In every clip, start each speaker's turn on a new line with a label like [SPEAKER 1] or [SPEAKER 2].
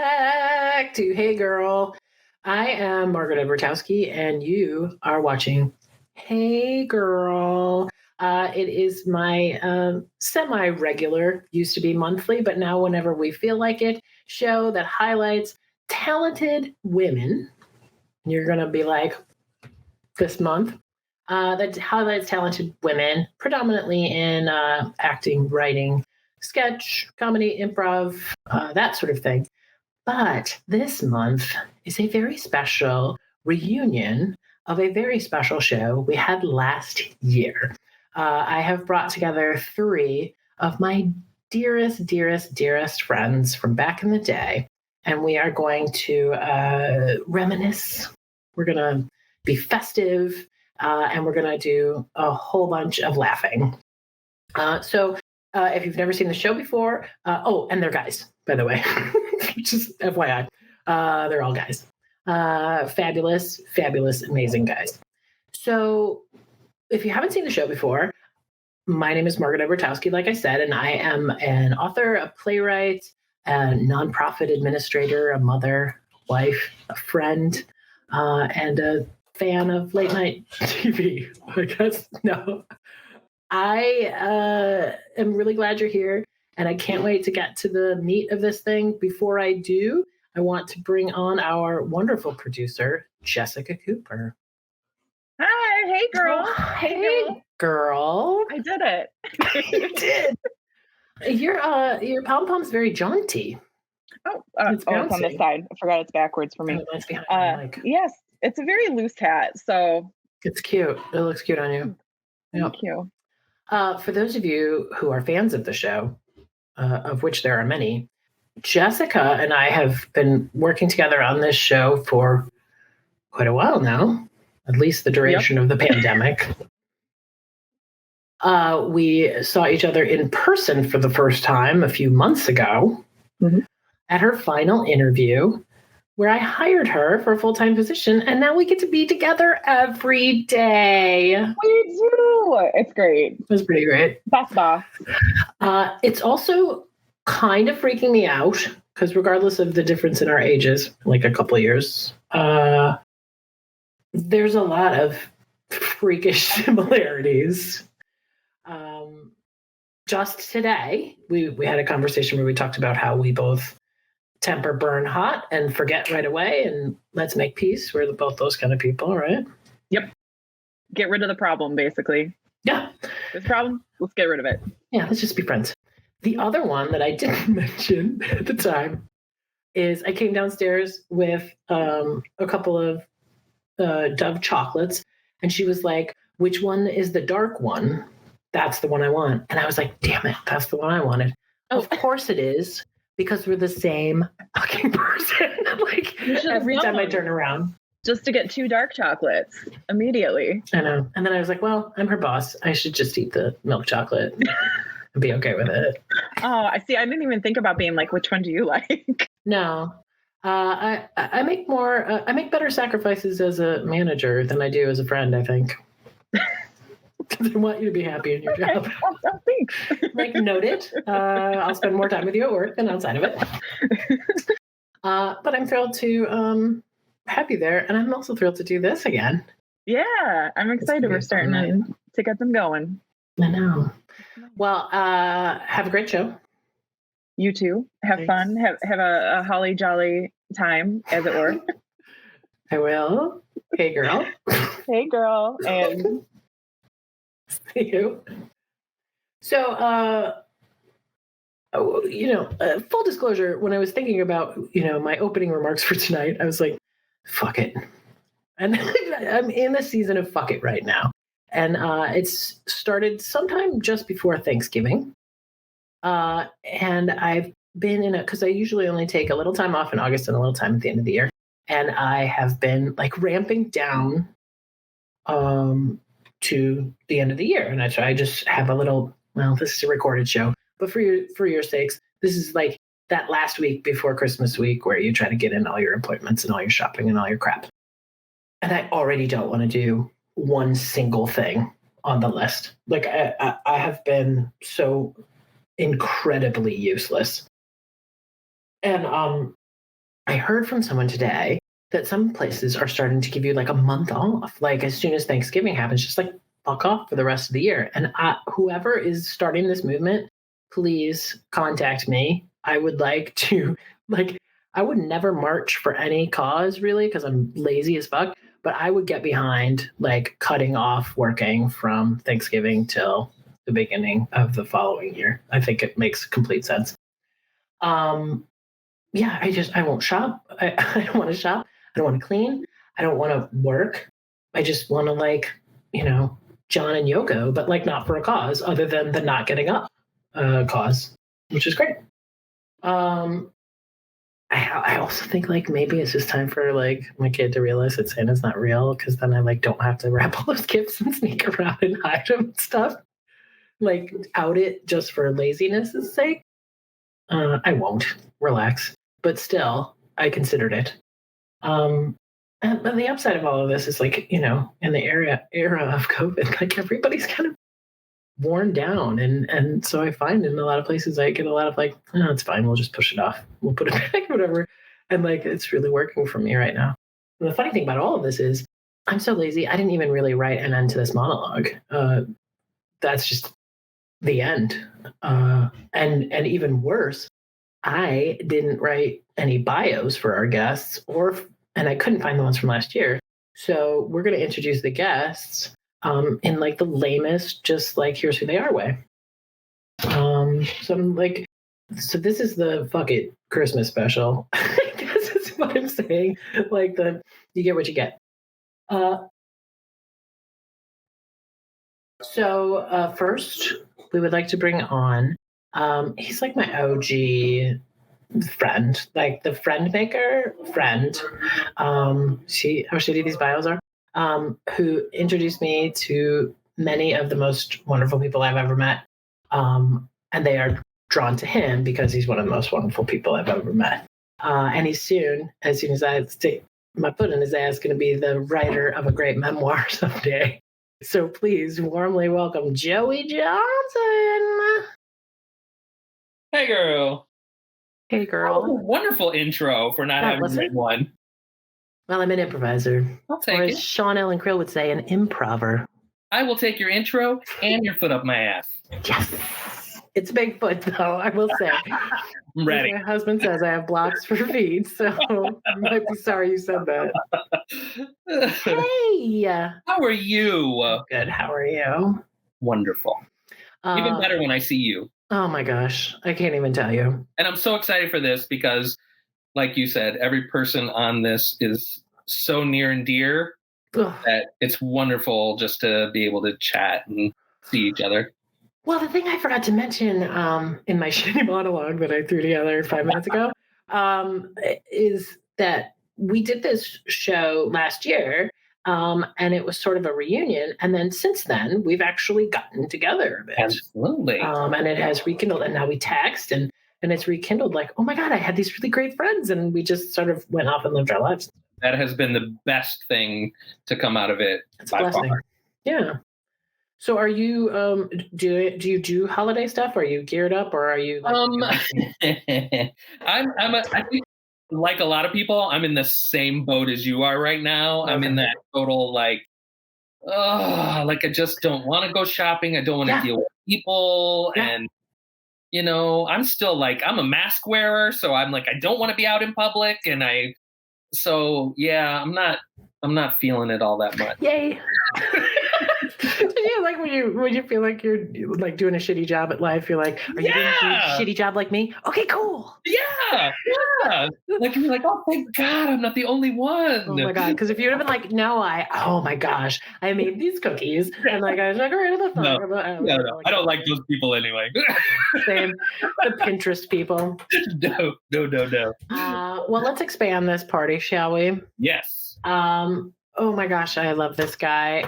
[SPEAKER 1] back to Hey Gurl. I am Margaret Bertowski, and you are watching Hey Gurl. It is my semi-regular, used to be monthly, but now whenever we feel like it, show that highlights talented women. You're going to be like, this month, that highlights talented women, predominantly in acting, writing, sketch, comedy, improv, that sort of thing. But this month is a very special reunion of a very special show we had last year. I have brought together three of my dearest, dearest, dearest friends from back in the day, and we are going to reminisce. We're going to be festive, and we're going to do a whole bunch of laughing. So if you've never seen the show before, and they're guys, by the way, just FYI, they're all guys. Fabulous, fabulous, amazing guys. So if you haven't seen the show before, my name is Margaret Bertowski, like I said, and I am an author, a playwright, a nonprofit administrator, a mother, wife, a friend, and a fan of late night TV, I guess. No. I am really glad you're here, and I can't wait to get to the meat of this thing. Before I do, I want to bring on our wonderful producer, Jessica Cooper.
[SPEAKER 2] Hi, hey girl.
[SPEAKER 1] Hey girl.
[SPEAKER 2] I did it.
[SPEAKER 1] You did. Your pom-pom's very jaunty.
[SPEAKER 2] It's on this side. I forgot it's backwards for me.
[SPEAKER 1] Oh, it's behind
[SPEAKER 2] yes, it's a very loose hat, so
[SPEAKER 1] it's cute. It looks cute on you.
[SPEAKER 2] Thank you.
[SPEAKER 1] For those of you who are fans of the show, of which there are many, Jessica and I have been working together on this show for quite a while now, at least the duration of the pandemic. We saw each other in person for the first time a few months ago at her final interview, where I hired her for a full-time position, and now we get to be together every day.
[SPEAKER 2] We do. It's great.
[SPEAKER 1] It was pretty great.
[SPEAKER 2] Boss.
[SPEAKER 1] It's also kind of freaking me out, because regardless of the difference in our ages, like a couple of years, there's a lot of freakish similarities. Just today, we had a conversation where we talked about how we both temper burn hot and forget right away, and let's make peace. We're both those kind of people, right?
[SPEAKER 2] Yep. Get rid of the problem, basically.
[SPEAKER 1] Yeah.
[SPEAKER 2] There's a problem. Let's get rid of it.
[SPEAKER 1] Yeah, let's just be friends. The other one that I didn't mention at the time is I came downstairs with a couple of Dove chocolates, and she was like, "Which one is the dark one? That's the one I want." And I was like, "Damn it, that's the one I wanted." Oh. Of course it is, because we're the same fucking person. Like every time I turn around.
[SPEAKER 2] Just to get 2 dark chocolates immediately.
[SPEAKER 1] I know. And then I was like, well, I'm her boss. I should just eat the milk chocolate and be okay with it.
[SPEAKER 2] Oh, I see. I didn't even think about being like, which one do you like?
[SPEAKER 1] No. I make I make better sacrifices as a manager than I do as a friend, I think. Because I want you to be happy in your job.
[SPEAKER 2] Thanks.
[SPEAKER 1] Like, noted. I'll spend more time with you at work than outside of it. But I'm thrilled to have you there. And I'm also thrilled to do this again.
[SPEAKER 2] Yeah, I'm excited. We're starting to get them going.
[SPEAKER 1] I know. Well, have a great show.
[SPEAKER 2] You too. Have fun. Have a holly jolly time, as it were.
[SPEAKER 1] I will. Hey, girl.
[SPEAKER 2] Hey, girl. And
[SPEAKER 1] see you. So, full disclosure, when I was thinking about, my opening remarks for tonight, I was like, fuck it. And I'm in the season of fuck it right now. And it's started sometime just before Thanksgiving. And I've been because I usually only take a little time off in August and a little time at the end of the year. And I have been like ramping down to the end of the year. And I just have a little, well, this is a recorded show, but for your sakes, this is like that last week before Christmas week where you try to get in all your appointments and all your shopping and all your crap. And I already don't want to do one single thing on the list. Like I have been so incredibly useless. And I heard from someone today that some places are starting to give you like a month off. Like as soon as Thanksgiving happens, just like fuck off for the rest of the year. And whoever is starting this movement, please contact me. I would like to, like, I would never march for any cause really because I'm lazy as fuck, but I would get behind like cutting off working from Thanksgiving till the beginning of the following year. I think it makes complete sense. Yeah, I won't shop. I don't want to shop. I don't want to clean. I don't want to work. I just want to like, John and Yoko, but like not for a cause other than the not getting up cause, which is great. I also think like maybe it's just time for like my kid to realize that Santa's not real because then I like don't have to wrap all those gifts and sneak around and hide them and stuff. Like out it just for laziness' sake. I won't. Relax. But still, I considered it. But the upside of all of this is like, in the era of COVID, like everybody's kind of worn down. And so I find in a lot of places I get a lot of like, no, it's fine, we'll just push it off. We'll put it back, whatever. And like it's really working for me right now. And the funny thing about all of this is I'm so lazy, I didn't even really write an end to this monologue. That's just the end. And even worse, I didn't write any bios for our guests, and I couldn't find the ones from last year. So we're going to introduce the guests in like the lamest, just like here's who they are way. So I'm like, so this is the fuck it Christmas special. I guess is what I'm saying. Like you get what you get. So first, we would like to bring on. He's like my OG friend, like the friend maker friend. See how shitty these bios are. Who introduced me to many of the most wonderful people I've ever met. And they are drawn to him because he's one of the most wonderful people I've ever met. And he's as soon as I stick my foot in his ass, going to be the writer of a great memoir someday. So please warmly welcome Joey Johnson.
[SPEAKER 3] Hey, girl.
[SPEAKER 1] Hey, girl.
[SPEAKER 3] Oh, wonderful intro for not having written one.
[SPEAKER 1] Well, I'm an improviser.
[SPEAKER 3] I'll take
[SPEAKER 1] or
[SPEAKER 3] it.
[SPEAKER 1] As Sean Ellen Krill would say, an improver.
[SPEAKER 3] I will take your intro and your foot up my ass.
[SPEAKER 1] Yes. It's Bigfoot, though, I will say.
[SPEAKER 3] I'm ready.
[SPEAKER 1] My husband says I have blocks for feet, so you might be sorry you said that. Hey!
[SPEAKER 3] How are you?
[SPEAKER 1] Good. How are you?
[SPEAKER 3] Wonderful. Even better when I see you.
[SPEAKER 1] Oh my gosh. I can't even tell you.
[SPEAKER 3] And I'm so excited for this because, like you said, every person on this is so near and dear that it's wonderful just to be able to chat and see each other.
[SPEAKER 1] Well, the thing I forgot to mention in my shitty monologue that I threw together 5 minutes ago is that we did this show last year and it was sort of a reunion. And then since then, we've actually gotten together a bit.
[SPEAKER 3] Absolutely.
[SPEAKER 1] And it has rekindled. And now we text and it's rekindled like, oh my God, I had these really great friends. And we just sort of went off and lived our lives.
[SPEAKER 3] That has been the best thing to come out of it.
[SPEAKER 1] It's a blessing. Far. Yeah. So are you, do you do holiday stuff? Are you geared up or are you? Like,
[SPEAKER 3] I think like a lot of people, I'm in the same boat as you are right now. Okay. I'm in that total like I just don't want to go shopping. I don't want to deal with people. Yeah. And, I'm still like, I'm a mask wearer. So I'm like, I don't want to be out in public. And I'm not feeling it all that much.
[SPEAKER 1] Yay. Yeah, like when you feel like you're like doing a shitty job at life, you're like, are you doing a shitty job like me? Okay, cool.
[SPEAKER 3] Yeah. Like you're like, oh thank God, I'm not the only one.
[SPEAKER 1] Oh my God, because if you would have been like, no, oh my gosh, I made these cookies and like I decorated the fire.
[SPEAKER 3] No, I don't like those people anyway.
[SPEAKER 1] Same, the Pinterest people.
[SPEAKER 3] No.
[SPEAKER 1] Well, let's expand this party, shall we?
[SPEAKER 3] Yes.
[SPEAKER 1] Oh my gosh, I love this guy.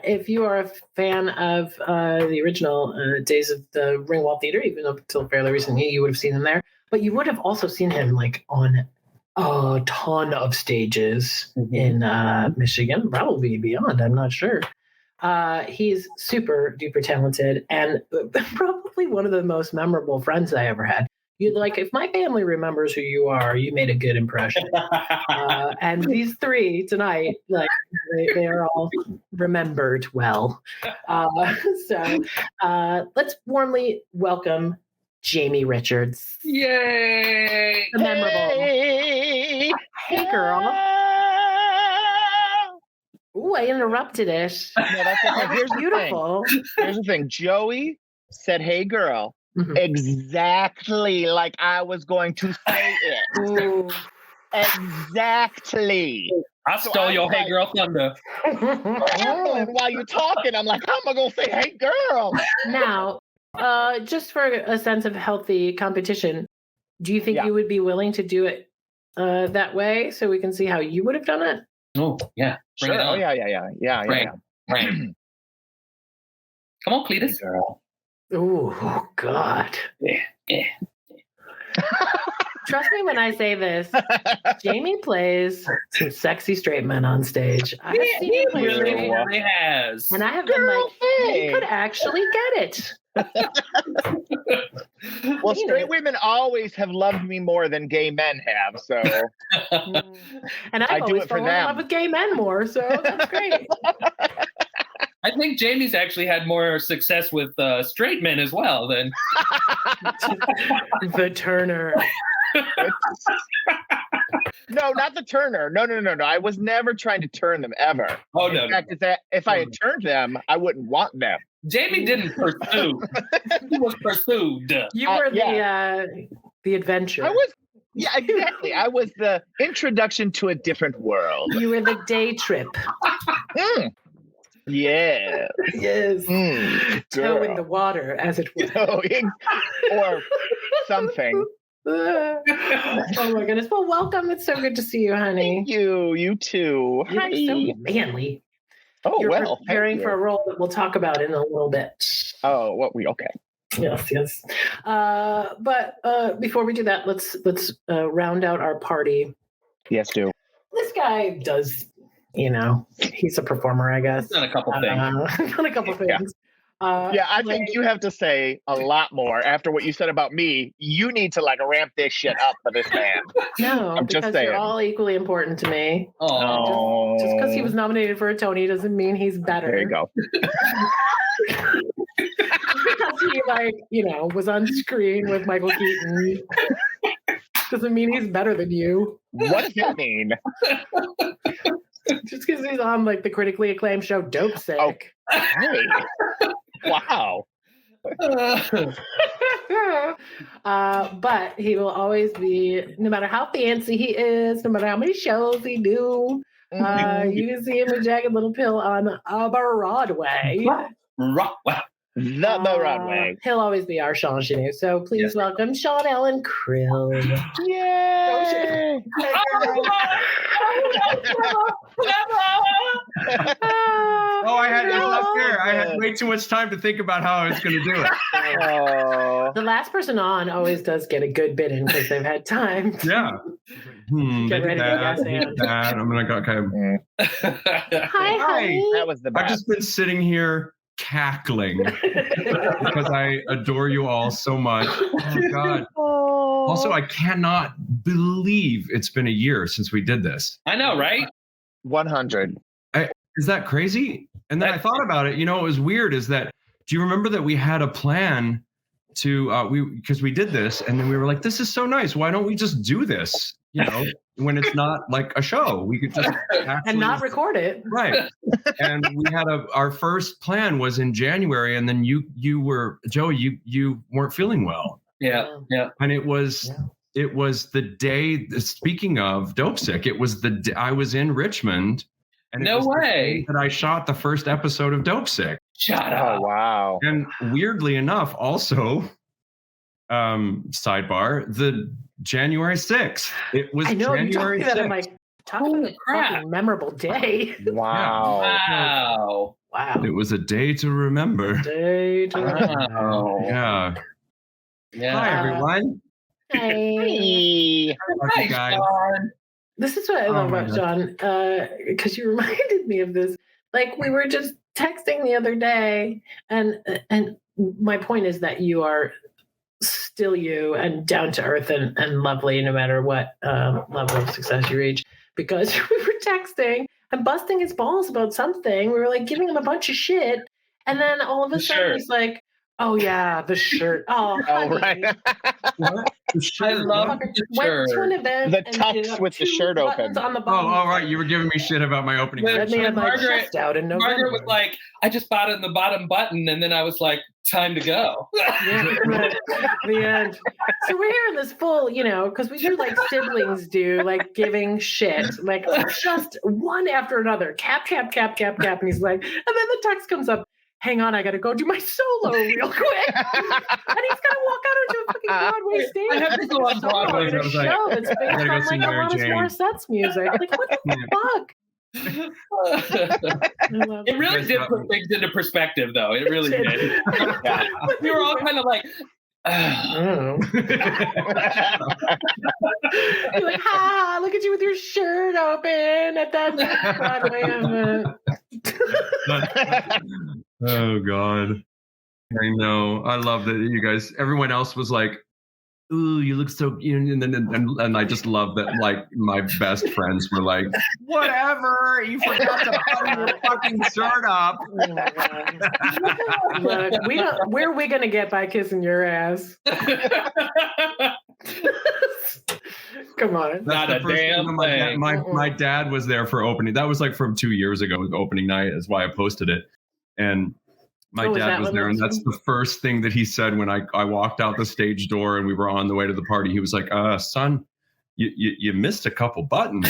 [SPEAKER 1] If you are a fan of the original days of the Ringwall Theater, even up until fairly recently, you would have seen him there. But you would have also seen him like on a ton of stages in Michigan, probably beyond, I'm not sure. He's super duper talented and probably one of the most memorable friends I ever had. You like, if my family remembers who you are, you made a good impression. And these three tonight, like they are all remembered well. So let's warmly welcome Jamie Richards.
[SPEAKER 3] Yay!
[SPEAKER 1] The memorable. Hey, girl. Ooh, I interrupted it.
[SPEAKER 4] No, that's okay. Here's the
[SPEAKER 1] Beautiful.
[SPEAKER 4] thing. Here's the thing. Joey said, "Hey, girl,"
[SPEAKER 1] Mhm.
[SPEAKER 4] exactly like I was going to say it.
[SPEAKER 1] Ooh.
[SPEAKER 4] Exactly.
[SPEAKER 3] I
[SPEAKER 4] So
[SPEAKER 3] stole
[SPEAKER 4] I
[SPEAKER 3] your
[SPEAKER 4] was
[SPEAKER 3] hey
[SPEAKER 4] like-
[SPEAKER 3] girl thunder.
[SPEAKER 4] And while you're talking, I'm like, how am I going to say, "Hey, girl"?
[SPEAKER 1] Now, just for a sense of healthy competition, do you think
[SPEAKER 4] Yeah.
[SPEAKER 1] you would be willing to do it that way so we can see how you would have done it?
[SPEAKER 3] Oh, yeah. Bring
[SPEAKER 4] Sure.
[SPEAKER 3] it
[SPEAKER 4] Oh,
[SPEAKER 3] on.
[SPEAKER 4] yeah.
[SPEAKER 3] Right. Right. Come on,
[SPEAKER 4] Hey,
[SPEAKER 3] Cletus.
[SPEAKER 4] girl.
[SPEAKER 1] Ooh, oh, God.
[SPEAKER 3] Yeah.
[SPEAKER 1] Trust me when I say this. Jamie plays some sexy straight men on stage. I have seen him play
[SPEAKER 3] really,
[SPEAKER 1] straight,
[SPEAKER 3] really has.
[SPEAKER 1] and I have been
[SPEAKER 4] Girl,
[SPEAKER 1] like, he
[SPEAKER 4] hey.
[SPEAKER 1] could actually get it.
[SPEAKER 4] Well,
[SPEAKER 1] Seen
[SPEAKER 4] straight
[SPEAKER 1] it.
[SPEAKER 4] women always have loved me more than gay men have. So
[SPEAKER 1] And
[SPEAKER 4] I
[SPEAKER 1] I've
[SPEAKER 4] do
[SPEAKER 1] always
[SPEAKER 4] it for
[SPEAKER 1] fallen in
[SPEAKER 4] them.
[SPEAKER 1] love with gay men more, so that's great.
[SPEAKER 3] I think Jamie's actually had more success with straight men as well than.
[SPEAKER 1] The Turner.
[SPEAKER 4] no, not the Turner. No. I was never trying to turn them ever.
[SPEAKER 3] Oh,
[SPEAKER 4] In
[SPEAKER 3] no.
[SPEAKER 4] fact, is that if I had turned them, I wouldn't want them.
[SPEAKER 3] Jamie didn't pursue. He was pursued.
[SPEAKER 1] You were
[SPEAKER 4] yeah.
[SPEAKER 1] the adventure.
[SPEAKER 4] I was, yeah, exactly. I was the introduction to a different world.
[SPEAKER 1] You were the day trip.
[SPEAKER 4] Mm. Yeah.
[SPEAKER 1] Yes. Toe in
[SPEAKER 4] Girl.
[SPEAKER 1] the water, as it were.
[SPEAKER 4] Or something.
[SPEAKER 1] Oh my goodness. Well, welcome. It's so good to see you, honey.
[SPEAKER 4] You too.
[SPEAKER 1] You
[SPEAKER 4] Hi.
[SPEAKER 1] look so manly.
[SPEAKER 4] Oh,
[SPEAKER 1] You're
[SPEAKER 4] well.
[SPEAKER 1] preparing
[SPEAKER 4] thank
[SPEAKER 1] for
[SPEAKER 4] you.
[SPEAKER 1] a role that we'll talk about in a little bit.
[SPEAKER 4] Oh, what we okay.
[SPEAKER 1] Yes. But before we do that, let's round out our party.
[SPEAKER 4] Yes, do.
[SPEAKER 1] This guy does, he's a performer, I guess.
[SPEAKER 3] Done a couple things.
[SPEAKER 1] Done a couple things.
[SPEAKER 4] Yeah, I think you have to say a lot more after what you said about me. You need to ramp this shit up for this man.
[SPEAKER 1] No,
[SPEAKER 4] I'm just
[SPEAKER 1] because
[SPEAKER 4] saying.
[SPEAKER 1] you're all equally important to me.
[SPEAKER 3] Oh.
[SPEAKER 1] Just because he was nominated for a Tony doesn't mean he's better.
[SPEAKER 4] There you go.
[SPEAKER 1] Because he was on screen with Michael Keaton doesn't mean he's better than you.
[SPEAKER 4] What does that mean?
[SPEAKER 1] Just because he's on the critically acclaimed show Dope Sick.
[SPEAKER 4] Oh. Hey. Wow.
[SPEAKER 1] But he will always be, no matter how fancy he is, no matter how many shows he do, you can see him with Jagged Little Pill on Broadway.
[SPEAKER 4] The Broadway.
[SPEAKER 1] He'll always be our Sean Chanou. So please welcome Sean Allan Krill.
[SPEAKER 4] Yay!
[SPEAKER 5] Oh, I had way too much time to think about how I was going to do it.
[SPEAKER 4] Oh.
[SPEAKER 1] The last person on always does get a good bit in because they've had time.
[SPEAKER 5] Yeah.
[SPEAKER 1] Get ready to gas in.
[SPEAKER 5] That. I'm going to go. Okay.
[SPEAKER 1] Hi, honey.
[SPEAKER 4] That was the best.
[SPEAKER 5] I've just been sitting here cackling because I adore you all so much. Oh God. Also, I cannot believe it's been a year since we did this.
[SPEAKER 3] I know, right?
[SPEAKER 4] 100.
[SPEAKER 5] Is that crazy? And then I thought about it. What was weird is that, do you remember that we had a plan to, because we did this and then we were like, this is so nice. Why don't we just do this? When it's not like a show, we could just
[SPEAKER 1] and not record it.
[SPEAKER 5] Right. And we had our first plan was in January, and then you were, Joey, you weren't feeling well.
[SPEAKER 3] Yeah.
[SPEAKER 5] And it was the day, speaking of Dope Sick, it was I was in Richmond. And
[SPEAKER 3] no way
[SPEAKER 5] that I shot the first episode of Dope Sick.
[SPEAKER 3] Shut up.
[SPEAKER 4] Oh, wow.
[SPEAKER 5] And weirdly enough, also, sidebar, the January 6th. It was January 6th.
[SPEAKER 1] I'm like, talking about a fucking memorable day.
[SPEAKER 4] Wow.
[SPEAKER 1] Wow.
[SPEAKER 5] It was a day to remember.
[SPEAKER 3] Wow.
[SPEAKER 5] Yeah. Hi, everyone.
[SPEAKER 1] Hey.
[SPEAKER 3] Hi,
[SPEAKER 5] guys.
[SPEAKER 3] John.
[SPEAKER 1] This is what I love about John, because you reminded me of this. We were just texting the other day, and my point is that you are still you and down to earth and lovely no matter what level of success you reach. Because we were texting and busting his balls about something. We were like giving him a bunch of shit. And then all of a sudden he's like, oh yeah, the shirt. Oh, honey.
[SPEAKER 4] right.
[SPEAKER 5] What? The shirt,
[SPEAKER 3] I love
[SPEAKER 5] what?
[SPEAKER 3] the
[SPEAKER 1] Went
[SPEAKER 3] shirt.
[SPEAKER 1] to an event.
[SPEAKER 4] The
[SPEAKER 1] and
[SPEAKER 4] tux
[SPEAKER 1] did
[SPEAKER 4] with the
[SPEAKER 1] two
[SPEAKER 4] shirt open.
[SPEAKER 1] buttons on the
[SPEAKER 5] Oh,
[SPEAKER 1] bottom.
[SPEAKER 5] all right. You were giving me shit about my opening.
[SPEAKER 3] But-
[SPEAKER 1] Let me have my
[SPEAKER 3] Margaret-
[SPEAKER 1] chest out in November.
[SPEAKER 3] Margaret was like, I just bought it in the bottom button, and then I was like, time to go.
[SPEAKER 1] Yeah, right. The end. So we're hearing this full, because we do like siblings do, like giving shit, like just one after another, cap, cap, cap, cap, cap. And he's like, and then the text comes up, hang on, I got to go do my solo real quick. And he's got to walk out onto a fucking Broadway stage.
[SPEAKER 3] I have to go on
[SPEAKER 1] Solo
[SPEAKER 3] Broadway.
[SPEAKER 1] in a
[SPEAKER 5] I was like,
[SPEAKER 1] show that's based
[SPEAKER 5] gotta go
[SPEAKER 1] on
[SPEAKER 5] see
[SPEAKER 1] like
[SPEAKER 5] Mary
[SPEAKER 1] Alanis
[SPEAKER 5] Jane.
[SPEAKER 1] Morissette's music. Like, what the fuck?
[SPEAKER 3] It really did put things into perspective, though. It really did.
[SPEAKER 4] Yeah.
[SPEAKER 3] We were all kind of like,
[SPEAKER 1] Oh. You're like, ha, look at you with your shirt open at that Broadway event.
[SPEAKER 5] Oh God. I know. I love that you guys, everyone else was like, ooh, you look so, and I just love that, like, my best friends were like, whatever, you forgot to button your fucking shirt up.
[SPEAKER 1] Oh my God. Look, where are we going to get by kissing your ass? Come on.
[SPEAKER 3] Not
[SPEAKER 5] the
[SPEAKER 3] a
[SPEAKER 5] first
[SPEAKER 3] damn
[SPEAKER 5] thing. My dad,
[SPEAKER 3] thing.
[SPEAKER 5] my dad was there for opening. That was like from 2 years ago, opening night. That's why I posted it. And my
[SPEAKER 1] Oh, is
[SPEAKER 5] dad
[SPEAKER 1] that
[SPEAKER 5] was
[SPEAKER 1] when
[SPEAKER 5] there,
[SPEAKER 1] that
[SPEAKER 5] and
[SPEAKER 1] was
[SPEAKER 5] that's the first thing that he said when I walked out the stage door and we were on the way to the party. He was like, son, you missed a couple buttons.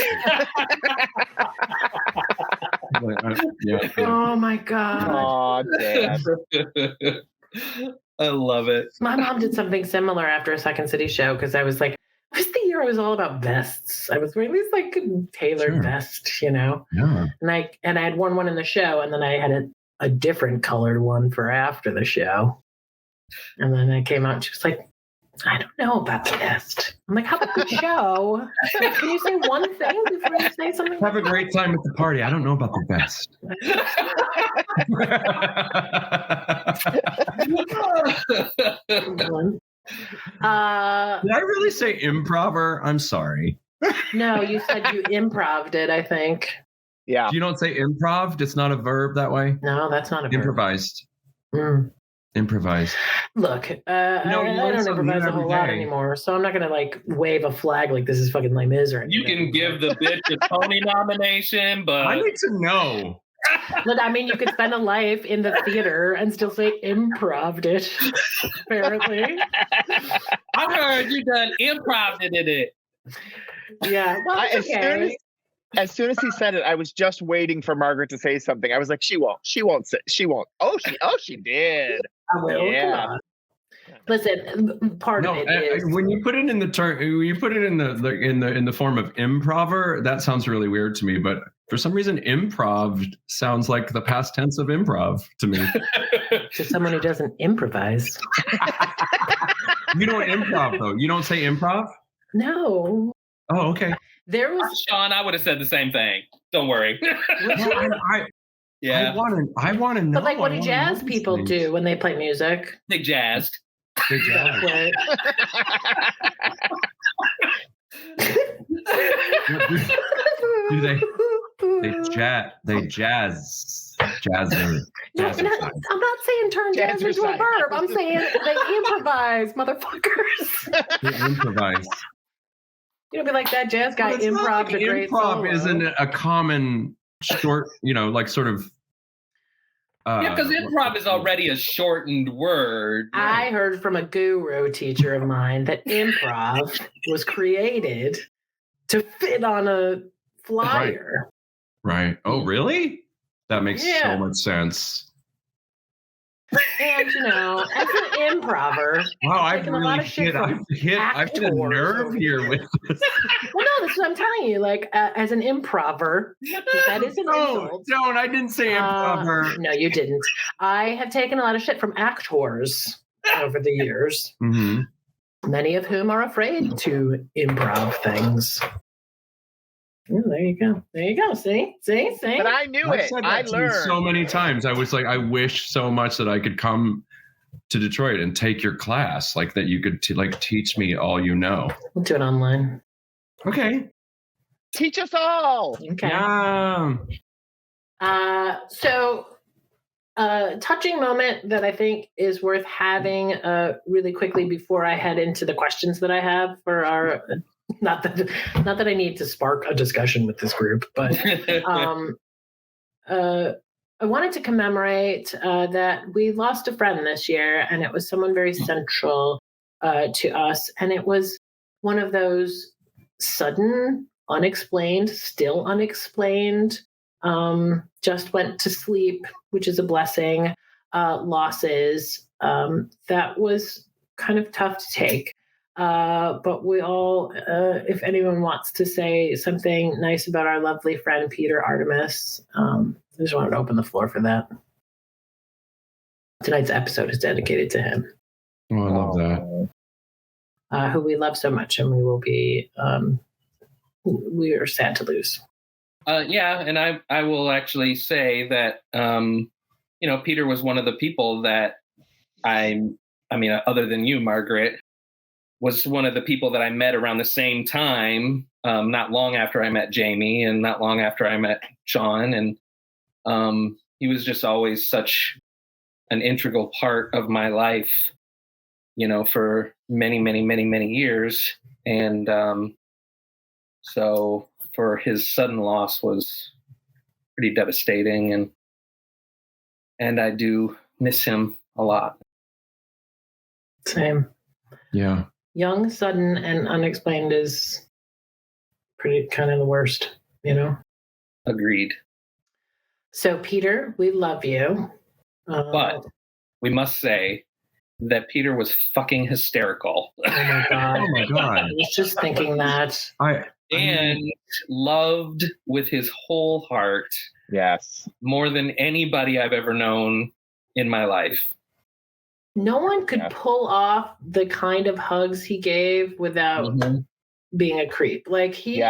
[SPEAKER 5] Yeah.
[SPEAKER 1] Oh my God.
[SPEAKER 4] Oh, Dad.
[SPEAKER 3] I love it.
[SPEAKER 1] My mom did something similar after a Second City show because I was like, it was the year I was all about vests. I was wearing these like tailored
[SPEAKER 5] Sure.
[SPEAKER 1] vests,
[SPEAKER 5] Yeah.
[SPEAKER 1] and I had worn one in the show, and then I had a different colored one for after the show. And then I came out and she was like, I don't know about the vest. I'm like, how about the show? Like, can you say one thing before you say something?
[SPEAKER 5] Have a great time at the party. I don't know about the best. Did I really say improver? I'm sorry.
[SPEAKER 1] No, you said you improved it, I think.
[SPEAKER 4] Yeah.
[SPEAKER 5] You don't say improved? It's not a verb that way?
[SPEAKER 1] No, that's not a verb.
[SPEAKER 5] Improvised.
[SPEAKER 1] Mm.
[SPEAKER 5] Improvised.
[SPEAKER 1] Look,
[SPEAKER 5] you
[SPEAKER 1] I
[SPEAKER 5] learn
[SPEAKER 1] don't
[SPEAKER 5] something
[SPEAKER 1] improvise a
[SPEAKER 5] every
[SPEAKER 1] whole lot
[SPEAKER 5] day.
[SPEAKER 1] anymore, so I'm not gonna like wave a flag like this is fucking Les Mis or
[SPEAKER 3] You
[SPEAKER 1] anything.
[SPEAKER 3] can give the bitch a Tony nomination, but
[SPEAKER 5] I need to know.
[SPEAKER 1] Look, I mean, you could spend a life in the theater and still say improved it. Apparently,
[SPEAKER 3] I heard you done improv in it.
[SPEAKER 1] yeah. Well, it's okay.
[SPEAKER 4] As soon as he said it, I was just waiting for Margaret to say something. I was like, she won't say, she won't. Oh, she did.
[SPEAKER 1] I will.
[SPEAKER 4] Yeah.
[SPEAKER 1] Come on. Listen, part of it is
[SPEAKER 5] when you put it in the term, when you put it in the form of improver, that sounds really weird to me. But for some reason, improv sounds like the past tense of improv to me.
[SPEAKER 1] to someone who doesn't improvise.
[SPEAKER 5] You don't improv though. You don't say improv.
[SPEAKER 1] No,
[SPEAKER 5] Oh, okay.
[SPEAKER 1] there was.
[SPEAKER 3] Sean, I would have said the same thing. Don't worry. Yeah.
[SPEAKER 5] I want to know.
[SPEAKER 1] But like, what
[SPEAKER 5] I
[SPEAKER 1] do
[SPEAKER 5] wanna
[SPEAKER 1] jazz
[SPEAKER 5] know these
[SPEAKER 1] people
[SPEAKER 5] things.
[SPEAKER 1] do when they play music?
[SPEAKER 3] They jazzed.
[SPEAKER 5] They jazz.
[SPEAKER 1] Right.
[SPEAKER 5] Do they jazz? Jazzer.
[SPEAKER 1] No, I'm not saying turn jazz into a
[SPEAKER 4] Jazzercise.
[SPEAKER 1] verb. I'm saying they improvise, motherfuckers.
[SPEAKER 5] They improvise.
[SPEAKER 1] You know, be like that jazz guy
[SPEAKER 5] But it's not
[SPEAKER 1] improv
[SPEAKER 5] like
[SPEAKER 1] a great
[SPEAKER 5] improv
[SPEAKER 1] solo.
[SPEAKER 5] isn't a common short, like sort of.
[SPEAKER 3] Yeah, because improv is already a shortened word.
[SPEAKER 1] I heard from a guru teacher of mine that improv was created to fit on a flyer.
[SPEAKER 5] Right. Oh, really? That makes
[SPEAKER 1] Yeah.
[SPEAKER 5] so much sense.
[SPEAKER 1] And as an improver,
[SPEAKER 5] Wow, I've
[SPEAKER 1] taking a lot
[SPEAKER 5] really
[SPEAKER 1] of shit
[SPEAKER 5] I've
[SPEAKER 1] from
[SPEAKER 5] hit a
[SPEAKER 1] actors
[SPEAKER 5] nerve
[SPEAKER 1] over
[SPEAKER 5] here with this.
[SPEAKER 1] well, no, that's what I'm telling you. Like, as an improver, that is an insult.
[SPEAKER 5] Don't. I didn't say improver.
[SPEAKER 1] No, you didn't. I have taken a lot of shit from actors over the years,
[SPEAKER 5] Mhm.
[SPEAKER 1] many of whom are afraid to improv things. Oh, there you go. There you go. See?
[SPEAKER 4] But I knew
[SPEAKER 5] I've
[SPEAKER 4] it.
[SPEAKER 5] said
[SPEAKER 4] I
[SPEAKER 5] that to you
[SPEAKER 4] learned.
[SPEAKER 5] so many times. I was like, I wish so much that I could come to Detroit and take your class, like that you could teach me all you know.
[SPEAKER 1] We'll do it online.
[SPEAKER 5] Okay.
[SPEAKER 4] Teach us all.
[SPEAKER 1] Okay.
[SPEAKER 5] Yeah.
[SPEAKER 1] So, touching moment that I think is worth having really quickly before I head into the questions that I have for our. Not that I need to spark a discussion with this group, but I wanted to commemorate that we lost a friend this year, and it was someone very central to us, and it was one of those sudden, unexplained, still unexplained. Just went to sleep, which is a blessing. Losses that was kind of tough to take. But we all, if anyone wants to say something nice about our lovely friend Peter Artemas, I just wanted to open the floor for that. Tonight's episode is dedicated to him.
[SPEAKER 5] Oh, I love that.
[SPEAKER 1] Who we love so much, and we will be. We are sad to lose.
[SPEAKER 3] Yeah, and I will actually say that Peter was one of the people that I mean, other than you, Margaret, was one of the people that I met around the same time, not long after I met Jamie and not long after I met Sean. And he was just always such an integral part of my life, for many, many, many, many years. And so for his sudden loss was pretty devastating. And I do miss him a lot.
[SPEAKER 1] Same.
[SPEAKER 5] Yeah.
[SPEAKER 1] Young, sudden, and unexplained is pretty kind of the worst,
[SPEAKER 3] Agreed.
[SPEAKER 1] So, Peter, we love you.
[SPEAKER 3] But we must say that Peter was fucking hysterical.
[SPEAKER 1] Oh my God.
[SPEAKER 5] Oh my God.
[SPEAKER 1] I was just thinking that.
[SPEAKER 3] And loved with his whole heart.
[SPEAKER 4] Yes.
[SPEAKER 3] More than anybody I've ever known in my life.
[SPEAKER 1] No one could pull off the kind of hugs he gave without being a creep. Like he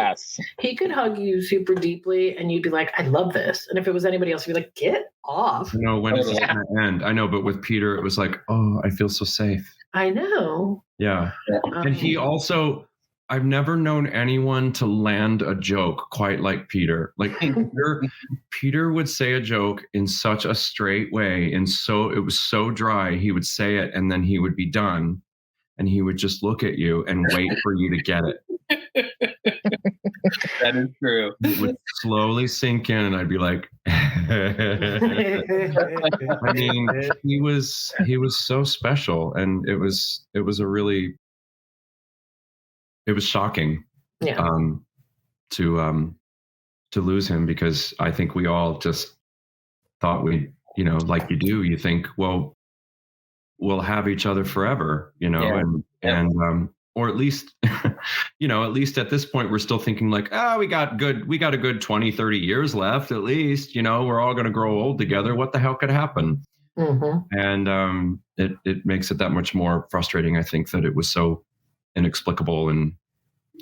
[SPEAKER 1] could hug you super deeply and you'd be like, I love this. And if it was anybody else, you'd be like, get off.
[SPEAKER 5] When is this going to end? I know, but with Peter, it was like, oh, I feel so safe.
[SPEAKER 1] I know.
[SPEAKER 5] Yeah. And he also, I've never known anyone to land a joke quite like Peter. Like Peter would say a joke in such a straight way, and it was so dry. He would say it, and then he would be done, and he would just look at you and wait for you to get it.
[SPEAKER 3] That is true.
[SPEAKER 5] It would slowly sink in, and I'd be like, I mean, he was so special, and it was shocking to lose him, because I think we all just thought like you do, you think, well, we'll have each other forever, and or at least, at least at this point, we're still thinking like, we got a good 20, 30 years left, at least, we're all going to grow old together. What the hell could happen? Mm-hmm. And it makes it that much more frustrating, I think, that it was so inexplicable and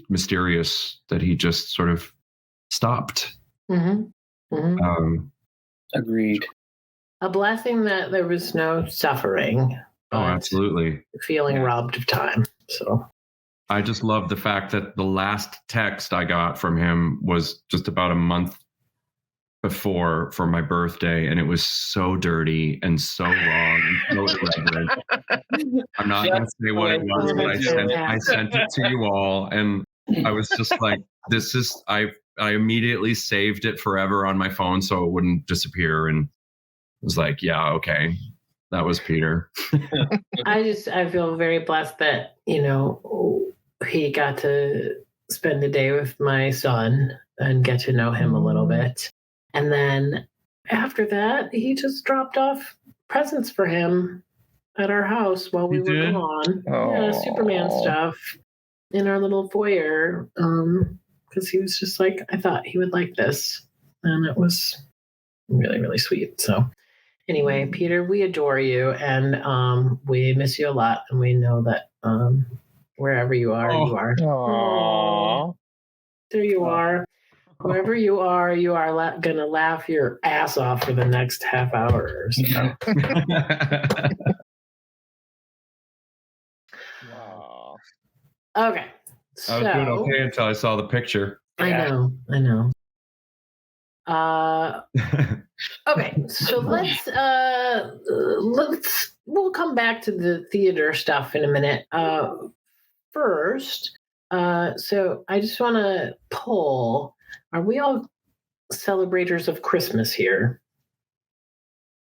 [SPEAKER 5] mysterious that he just sort of stopped.
[SPEAKER 1] Mm-hmm. Mm-hmm.
[SPEAKER 3] Agreed.
[SPEAKER 1] A blessing that there was no suffering.
[SPEAKER 5] Oh, absolutely.
[SPEAKER 1] Feeling robbed of time. So
[SPEAKER 5] I just love the fact that the last text I got from him was just about a month before for my birthday, and it was so dirty and so long and so irreverent. I'm not going to say what it was, but I sent it to you all, and I was just like, this is, I immediately saved it forever on my phone so it wouldn't disappear, and was like, yeah, okay, that was Peter.
[SPEAKER 1] I feel very blessed that, he got to spend the day with my son and get to know him a little bit. And then after that, he just dropped off presents for him at our house while we were gone.
[SPEAKER 4] Oh.
[SPEAKER 1] Yeah, Superman stuff in our little foyer. Because he was just like, I thought he would like this. And it was really, really sweet. So anyway, Peter, we adore you, and we miss you a lot. And we know that wherever you are, you are.
[SPEAKER 4] Aww.
[SPEAKER 1] There you are. Wherever you are going to laugh your ass off for the next half hour or so. Okay. So,
[SPEAKER 5] I was doing okay until I saw the picture.
[SPEAKER 1] I know. Okay, so we'll come back to the theater stuff in a minute. First, so I just want to poll: are we all celebrators of Christmas here?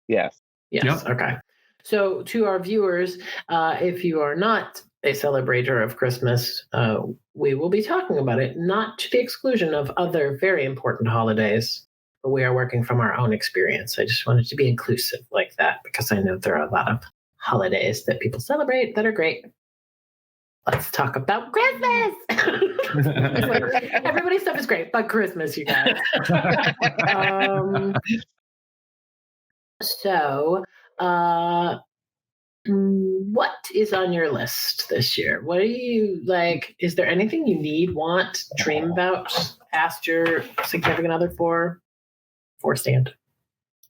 [SPEAKER 4] Yes.
[SPEAKER 1] Yes.
[SPEAKER 5] Yep.
[SPEAKER 1] Okay. So to our viewers, if you are not a celebrator of Christmas, we will be talking about it, not to the exclusion of other very important holidays, but we are working from our own experience. I just wanted to be inclusive like that because I know there are a lot of holidays that people celebrate that are great. Let's talk about Christmas. Everybody's stuff is great, but Christmas, you guys. So, what is on your list this year? What do you like? Is there anything you need, want, dream about, ask your significant other for Stand?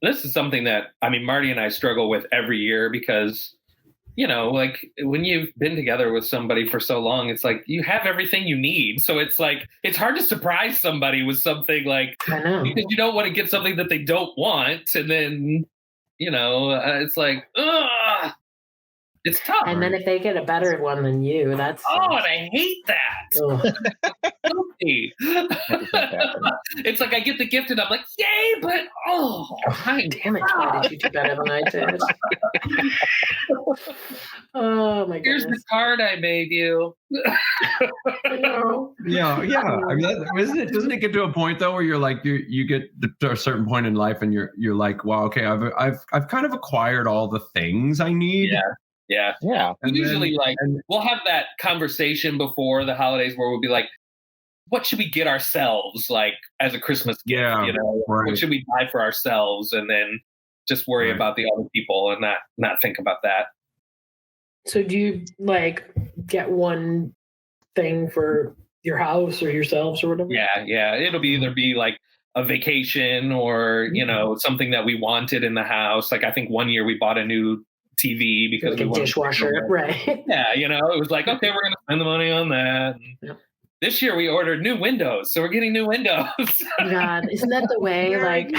[SPEAKER 3] This is something that, I mean, Marty and I struggle with every year because, you know, like when you've been together with somebody for so long, it's like you have everything you need. So it's like, it's hard to surprise somebody with something like,
[SPEAKER 1] I know.
[SPEAKER 3] because you don't want to get something that they don't want. And then, you know, it's like, ugh, it's tough.
[SPEAKER 1] And then if they get a better one than you, that's...
[SPEAKER 3] Oh, and I hate that. It's like I get the gift and I'm like, yay, but
[SPEAKER 1] damn it, why did you do better than I did? Oh my goodness.
[SPEAKER 3] Here's the card I made you.
[SPEAKER 1] I know.
[SPEAKER 5] Yeah. I mean, doesn't it get to a point though where you're like you get to a certain point in life and you're like, wow, okay, I've kind of acquired all the things I need.
[SPEAKER 3] Yeah.
[SPEAKER 5] And
[SPEAKER 3] usually we'll have that conversation before the holidays where we'll be like, what should we get ourselves like as a Christmas gift?
[SPEAKER 5] Yeah,
[SPEAKER 3] you know,
[SPEAKER 5] right.
[SPEAKER 3] What should we buy for ourselves? And then just worry about the other people and not think about that.
[SPEAKER 1] So do you like get one thing for your house or yourselves or whatever?
[SPEAKER 3] Yeah. It'll either be like a vacation or, you know, something that we wanted in the house. Like I think one year we bought a new TV because
[SPEAKER 1] like
[SPEAKER 3] we
[SPEAKER 1] a
[SPEAKER 3] wanted
[SPEAKER 1] dishwasher, right?
[SPEAKER 3] Yeah, you know, it was like, okay, we're gonna spend the money on that.
[SPEAKER 1] Yep.
[SPEAKER 3] This year we ordered new windows, so we're getting new windows.
[SPEAKER 1] God, isn't that the way? Like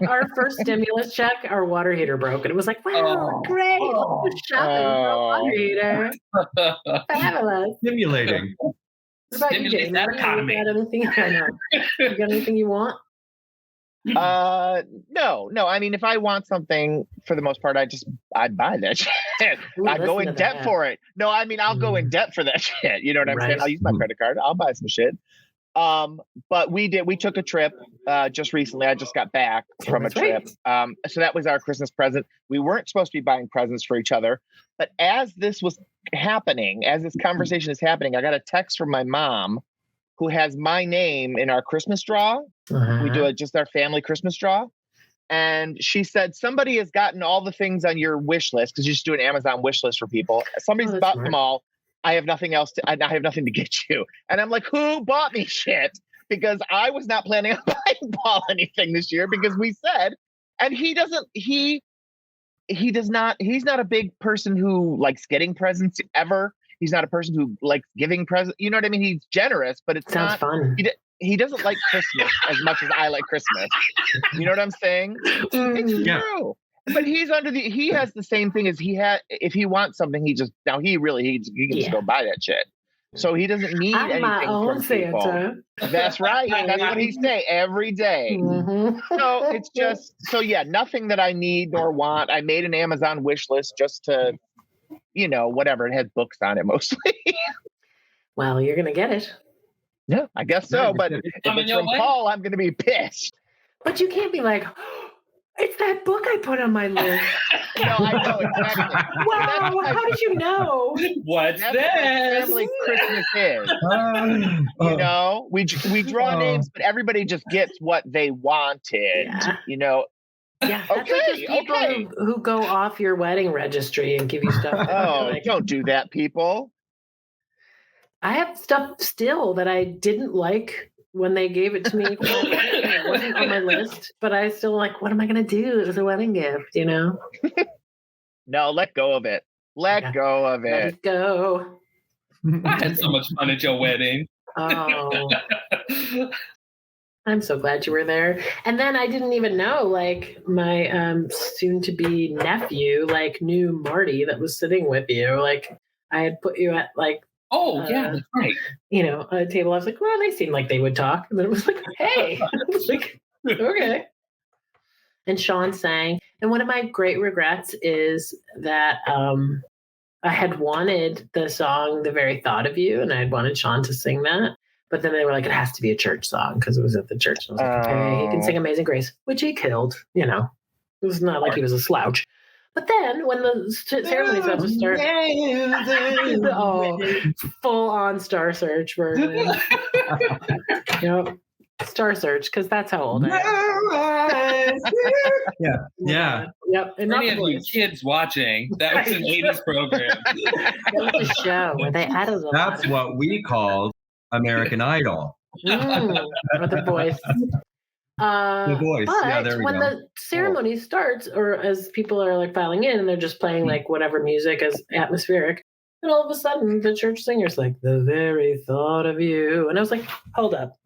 [SPEAKER 1] our first stimulus check, our water heater broke, and it was like, wow, great, let's go shopping for a water heater. Fabulous.
[SPEAKER 5] Stimulating.
[SPEAKER 1] What about you, James?
[SPEAKER 3] That economy.
[SPEAKER 1] You got anything? I know. You got anything you want?
[SPEAKER 4] No. I mean, if I want something, for the most part, I'd buy that shit. I'd go in debt for it. No, I mean, I'll go in debt for that shit. You know what I'm saying? I'll use my credit card. I'll buy some shit. But we took a trip just recently. I just got back from a trip. So that was our Christmas present. We weren't supposed to be buying presents for each other, but as this was happening, as this conversation is happening, I got a text from my mom, who has my name in our Christmas draw. We do just our family Christmas draw. And she said, somebody has gotten all the things on your wish list, because you just do an Amazon wish list for people. Somebody's bought them all. I have nothing else I have nothing to get you. And I'm like, who bought me shit? Because I was not planning on buying Paul anything this year, because we said, and he's not a big person who likes getting presents ever. He's not a person who likes giving presents. You know what I mean? He's generous, but it sounds fun. He doesn't like Christmas as much as I like Christmas. You know what I'm saying? It's true. But he has the same thing as if he wants something, he can just go buy that shit. So he doesn't need anything
[SPEAKER 1] my own
[SPEAKER 4] from people.
[SPEAKER 1] Santa.
[SPEAKER 4] That's right. That's what he say every day. So it's just, nothing that I need nor want. I made an Amazon wish list just to, whatever. It has books on it mostly.
[SPEAKER 1] Well, you're going to get it.
[SPEAKER 4] Yeah, I guess so. But if it's from Paul, I'm going to be pissed.
[SPEAKER 1] But you can't be like, oh, it's that book I put on my list.
[SPEAKER 4] No, I know exactly.
[SPEAKER 1] Wow, how did you know?
[SPEAKER 3] What's
[SPEAKER 4] That's
[SPEAKER 3] this?
[SPEAKER 4] what family Christmas is. We draw names, but everybody just gets what they wanted.
[SPEAKER 1] Yeah. Yeah, that's like people who go off your wedding registry and give you stuff.
[SPEAKER 4] Don't do that, people.
[SPEAKER 1] I have stuff still that I didn't like when they gave it to me. It wasn't on my list, but I still like, what am I going to do as a wedding gift,
[SPEAKER 4] No, let go of it. Let go of it.
[SPEAKER 1] Let it go.
[SPEAKER 3] I had so much fun at your wedding.
[SPEAKER 1] Oh, I'm so glad you were there. And then I didn't even know, like, my soon-to-be nephew, like, knew Marty that was sitting with you. Like, I had put you at, like,
[SPEAKER 3] yeah, that's right.
[SPEAKER 1] You know, a table. I was like, well, they seemed like they would talk. And then it was like, hey, I was like, okay. And Sean sang. And one of my great regrets is that I had wanted the song "The Very Thought of You," and I had wanted Sean to sing that. But then they were like, it has to be a church song because it was at the church. And I was like, okay, he can sing Amazing Grace, which he killed, you know. It was not like he was a slouch. But then when the ceremony's about to start, full on Star Search version. Yep. Star Search, because that's how old I am.
[SPEAKER 5] Yeah.
[SPEAKER 1] Yep. And
[SPEAKER 3] For any of you kids watching, that was an 80s program.
[SPEAKER 1] That was a show where they added a
[SPEAKER 5] That's what we called American Idol.
[SPEAKER 1] or The Voice.
[SPEAKER 5] The Voice.
[SPEAKER 1] But
[SPEAKER 5] Yeah, there we
[SPEAKER 1] when
[SPEAKER 5] go.
[SPEAKER 1] the ceremony starts, or as people are like filing in and they're just playing like whatever music is atmospheric, and all of a sudden the church singer's like, "The very thought of you," and I was like, "Hold up."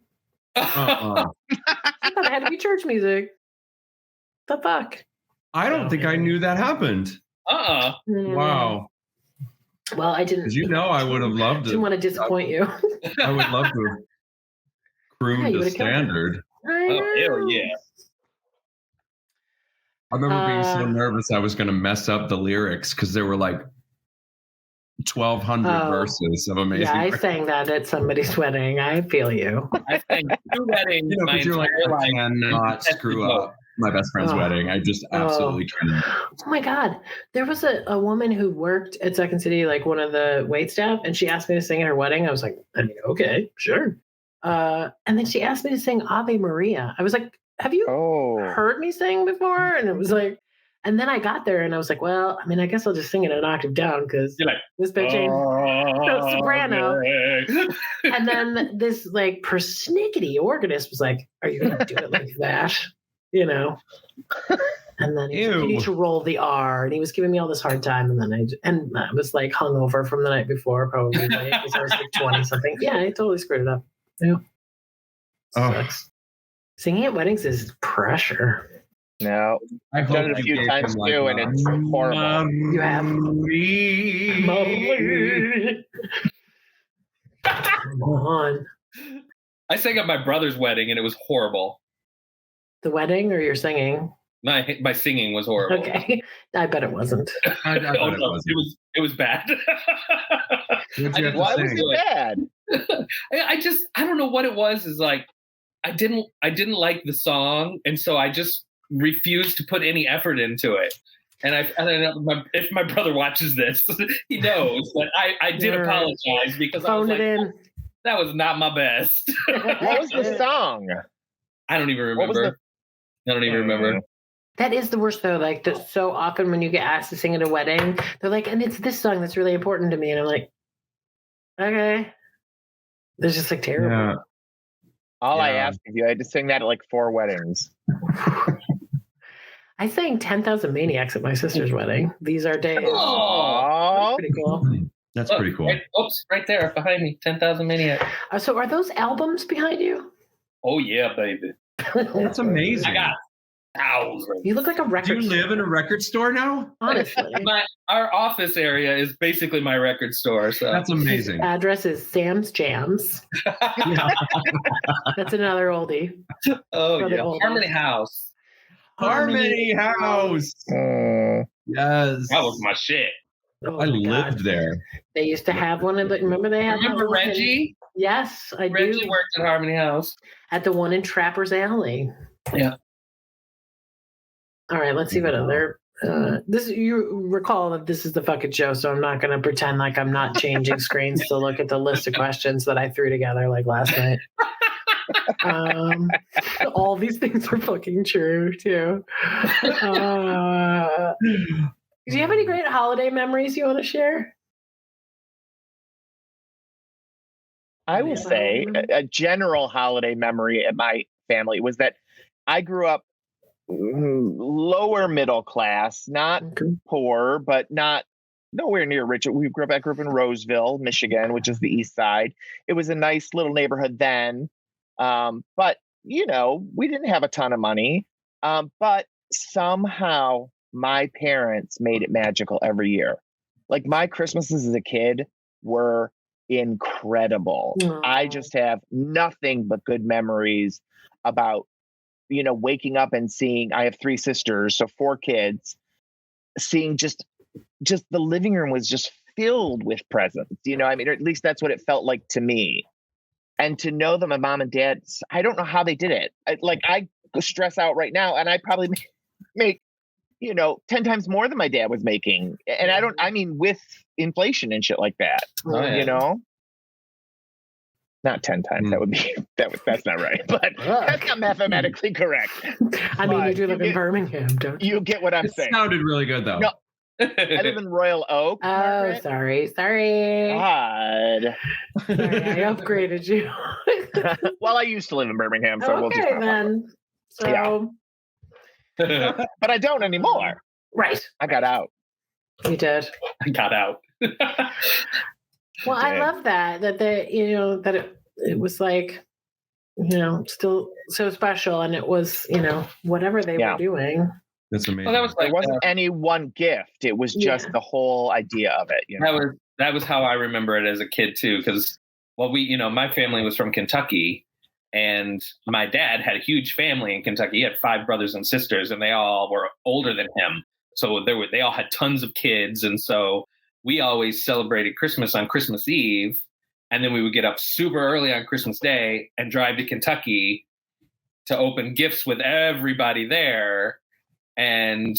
[SPEAKER 1] I thought it had to be church music. The fuck?
[SPEAKER 5] I don't think I knew that happened. Wow.
[SPEAKER 1] Well, I didn't.
[SPEAKER 5] Because I would have loved it.
[SPEAKER 1] Didn't want to disappoint you.
[SPEAKER 5] I would love to have crooned the standard.
[SPEAKER 3] Oh, hell yeah.
[SPEAKER 5] I remember being so nervous I was going to mess up the lyrics because there were like 1,200 verses of Amazing
[SPEAKER 1] Grace.
[SPEAKER 5] Grace.
[SPEAKER 1] I sang that at somebody's wedding. I feel you.
[SPEAKER 3] I sang 2 weddings.
[SPEAKER 5] But you're like, I cannot screw up my best friend's wedding. I just absolutely cannot.
[SPEAKER 1] Oh my God. There was a woman who worked at Second City, like one of the wait staff, and she asked me to sing at her wedding. I was like, I mean, okay, sure. And then she asked me to sing Ave Maria. I was like, have you heard me sing before? And it was like, and then I got there and I was like, well, I mean, I guess I'll just sing it an octave down because
[SPEAKER 3] you're like,
[SPEAKER 1] this bitch ain't no soprano. And then this like persnickety organist was like, are you going to do it like that? You know? And then he you need to roll the R, and he was giving me all this hard time. And then I was like hungover from the night before, probably because I was like 20 something. Yeah, I totally screwed it up. Yeah. Sucks. Singing at weddings is pressure.
[SPEAKER 4] No, I've done it a few times too, and it's horrible.
[SPEAKER 1] You have. Come on.
[SPEAKER 3] I sang at my brother's wedding, and it was horrible.
[SPEAKER 1] The wedding, or your singing?
[SPEAKER 3] My singing was horrible.
[SPEAKER 1] Okay, I bet it wasn't.
[SPEAKER 3] It was bad.
[SPEAKER 4] Why was it bad?
[SPEAKER 3] I don't know what it was. Is like I didn't like the song, and so I just refused to put any effort into it. And I don't know if my brother watches this, he knows that I did apologize because I was like, that was not my best.
[SPEAKER 4] What was the song?
[SPEAKER 3] I don't even remember. I don't even remember.
[SPEAKER 1] That is the worst, though. Like, so often when you get asked to sing at a wedding, they're like, and it's this song that's really important to me. And I'm like, okay. It's just like terrible.
[SPEAKER 5] Yeah.
[SPEAKER 4] I asked of you, I had to sing that at like 4 weddings.
[SPEAKER 1] I sang 10,000 Maniacs at my sister's wedding. These are days.
[SPEAKER 4] Oh,
[SPEAKER 1] that's pretty cool.
[SPEAKER 5] That's pretty cool.
[SPEAKER 3] Right there behind me, 10,000 Maniacs.
[SPEAKER 1] So are those albums behind you?
[SPEAKER 3] Oh, yeah, baby.
[SPEAKER 5] That's amazing.
[SPEAKER 3] I got thousands.
[SPEAKER 1] You look like a record
[SPEAKER 5] Do you live in a record store now?
[SPEAKER 1] Honestly.
[SPEAKER 3] Our office area is basically my record store. So
[SPEAKER 5] that's amazing.
[SPEAKER 1] His address is Sam's Jams. That's another oldie.
[SPEAKER 3] Oh, yeah. Harmony House.
[SPEAKER 5] Harmony House. Yes.
[SPEAKER 3] That was my shit.
[SPEAKER 1] Oh,
[SPEAKER 5] I lived there.
[SPEAKER 1] They used to have one of the, remember
[SPEAKER 3] Reggie?
[SPEAKER 1] Yes, I do.
[SPEAKER 3] Reggie worked at Harmony House.
[SPEAKER 1] At the one in Trappers Alley.
[SPEAKER 3] Yeah.
[SPEAKER 1] All right, let's see what other. You recall that this is the fucking show, so I'm not going to pretend like I'm not changing screens to look at the list of questions that I threw together like last night. All these things are fucking true too. Do you have any great holiday memories you want to share?
[SPEAKER 4] I will say a general holiday memory at my family was that I grew up lower middle class, not poor, but not nowhere near rich. I grew up in Roseville, Michigan, which is the east side. It was a nice little neighborhood then. But, we didn't have a ton of money. But somehow my parents made it magical every year. Like my Christmases as a kid were incredible.
[SPEAKER 1] Aww.
[SPEAKER 4] I just have nothing but good memories about, waking up and seeing, I have 3 sisters, so 4 kids, seeing just the living room was just filled with presents, or at least that's what it felt like to me. And to know that my mom and dad, I don't know how they did it. I stress out right now, and I probably make 10 times more than my dad was making. And with inflation and shit like that, not 10 times. That would be, that's not right, but that's not mathematically correct.
[SPEAKER 1] You do live in Birmingham, don't you?
[SPEAKER 4] You get what I'm saying.
[SPEAKER 5] Sounded really good though.
[SPEAKER 4] No, I live in Royal Oak.
[SPEAKER 1] Oh,
[SPEAKER 4] Margaret.
[SPEAKER 1] sorry.
[SPEAKER 4] God.
[SPEAKER 1] Sorry, I upgraded you.
[SPEAKER 4] Well, I used to live in Birmingham, so we'll just
[SPEAKER 1] then. So,
[SPEAKER 4] but I don't anymore.
[SPEAKER 1] Right.
[SPEAKER 4] I got out.
[SPEAKER 1] You did.
[SPEAKER 3] I got out.
[SPEAKER 1] Well, I love that that it was like, still so special, and it was, whatever they were doing.
[SPEAKER 5] That's amazing.
[SPEAKER 3] Well, that was
[SPEAKER 4] There wasn't any one gift. It was just the whole idea of it.
[SPEAKER 3] That was how I remember it as a kid too. Because my family was from Kentucky, and my dad had a huge family in Kentucky. He had 5 brothers and sisters, and they all were older than him. So they all had tons of kids, and so we always celebrated Christmas on Christmas Eve, and then we would get up super early on Christmas Day and drive to Kentucky to open gifts with everybody there. And,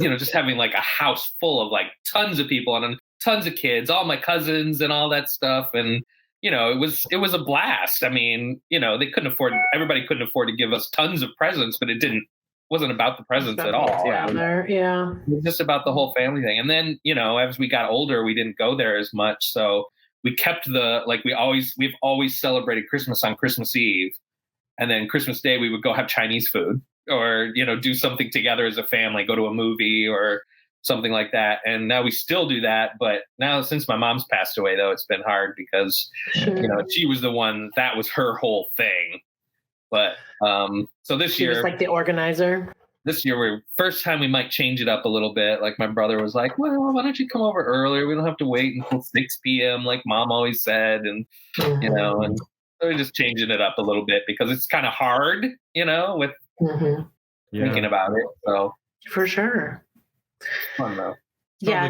[SPEAKER 3] just having like a house full of like tons of people and tons of kids, all my cousins and all that stuff. And, it was a blast. Everybody couldn't afford to give us tons of presents, but wasn't about the presents at all.
[SPEAKER 1] Yeah.
[SPEAKER 3] It was just about the whole family thing. And then, as we got older, we didn't go there as much. So we kept we've always celebrated Christmas on Christmas Eve. And then Christmas Day, we would go have Chinese food or, do something together as a family, go to a movie or something like that. And now we still do that. But now since my mom's passed away, though, it's been hard because, she was the one, that was her whole thing. But so this year,
[SPEAKER 1] she was like the organizer.
[SPEAKER 3] This year, first time we might change it up a little bit. Like my brother was like, "Well, why don't you come over earlier? We don't have to wait until 6 p.m. like Mom always said." And and so we're just changing it up a little bit because it's kind of hard, with thinking about it. So
[SPEAKER 1] for sure.
[SPEAKER 3] I don't know.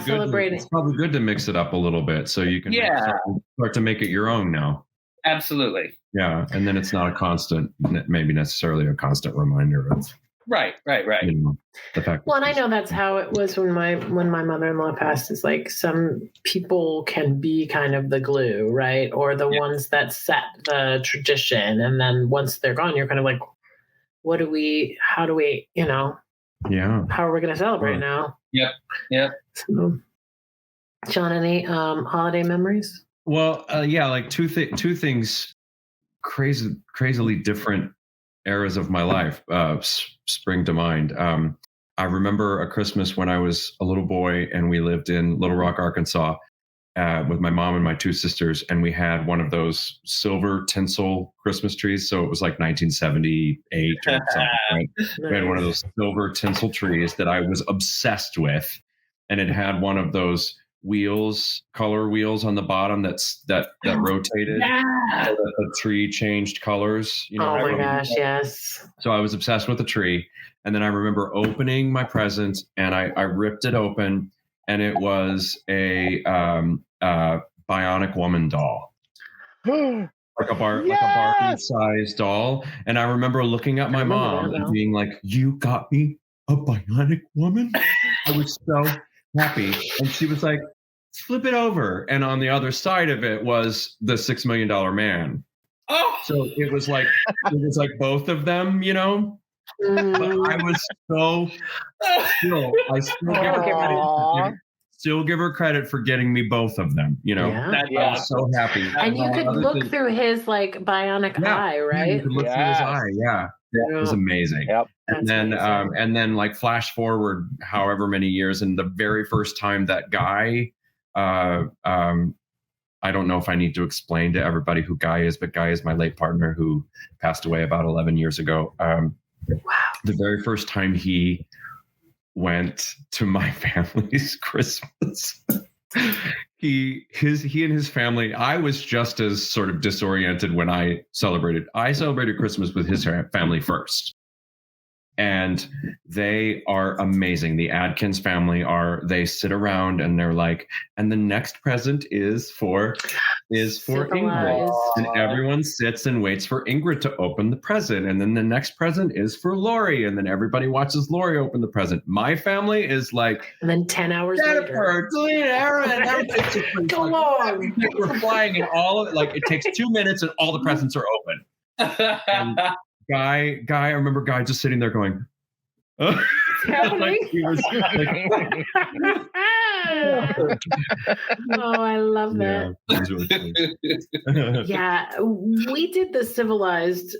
[SPEAKER 1] Celebrating.
[SPEAKER 5] It's probably good to mix it up a little bit so you can start to make it your own now.
[SPEAKER 3] Absolutely.
[SPEAKER 5] Yeah, and then it's not a constant, maybe necessarily a constant reminder of
[SPEAKER 3] right.
[SPEAKER 5] The fact.
[SPEAKER 1] Well, and I know that's how it was when my mother-in-law passed. Is like some people can be kind of the glue, right, or the ones that set the tradition, and then once they're gone, you're kind of like, how do we, how are we going to celebrate now?
[SPEAKER 3] Yep.
[SPEAKER 1] So, John, any holiday memories?
[SPEAKER 5] Well, like two things, crazily different eras of my life spring to mind. I remember a Christmas when I was a little boy and we lived in Little Rock, Arkansas, with my mom and my 2 sisters, and we had one of those silver tinsel Christmas trees. So it was like 1978 or something. Right?
[SPEAKER 1] Nice.
[SPEAKER 5] We had one of those silver tinsel trees that I was obsessed with, and it had one of those color wheels on the bottom that rotated.
[SPEAKER 1] Yeah.
[SPEAKER 5] So that the tree changed colors.
[SPEAKER 1] Oh my gosh, yes.
[SPEAKER 5] So I was obsessed with the tree. And then I remember opening my present and I ripped it open, and it was a Bionic Woman doll. Like a Barbie-sized doll. And I remember looking at my mom and being like, "You got me a Bionic Woman?" I was so happy. And she was like, "Flip it over." And on the other side of it was the $6 Million Man.
[SPEAKER 3] Oh,
[SPEAKER 5] so it was like both of them, But I was so I still give her credit for getting me both of them. I was so happy.
[SPEAKER 1] And you could look through his like bionic eye, right?
[SPEAKER 5] You could look through his eye. Yeah. It was amazing.
[SPEAKER 4] Yep.
[SPEAKER 5] And then like flash forward however many years, and the very first time that Guy, I don't know if I need to explain to everybody who Guy is, but Guy is my late partner who passed away about 11 years ago. Wow. The very first time he went to my family's Christmas, he and his family, I was just as sort of disoriented when I celebrated Christmas with his family first. And they are amazing. The Adkins family they sit around and they're like, and the next present is for Ingrid. And everyone sits and waits for Ingrid to open the present. And then the next present is for Lori. And then everybody watches Lori open the present. My family is like,
[SPEAKER 1] and then 10 hours later,
[SPEAKER 5] go on. We're flying and all of it. Like it takes 2 minutes and all the presents are open. And Guy, I remember Guy just sitting there going,
[SPEAKER 1] "What's happening?" Oh, I love that. Yeah, we did the civilized,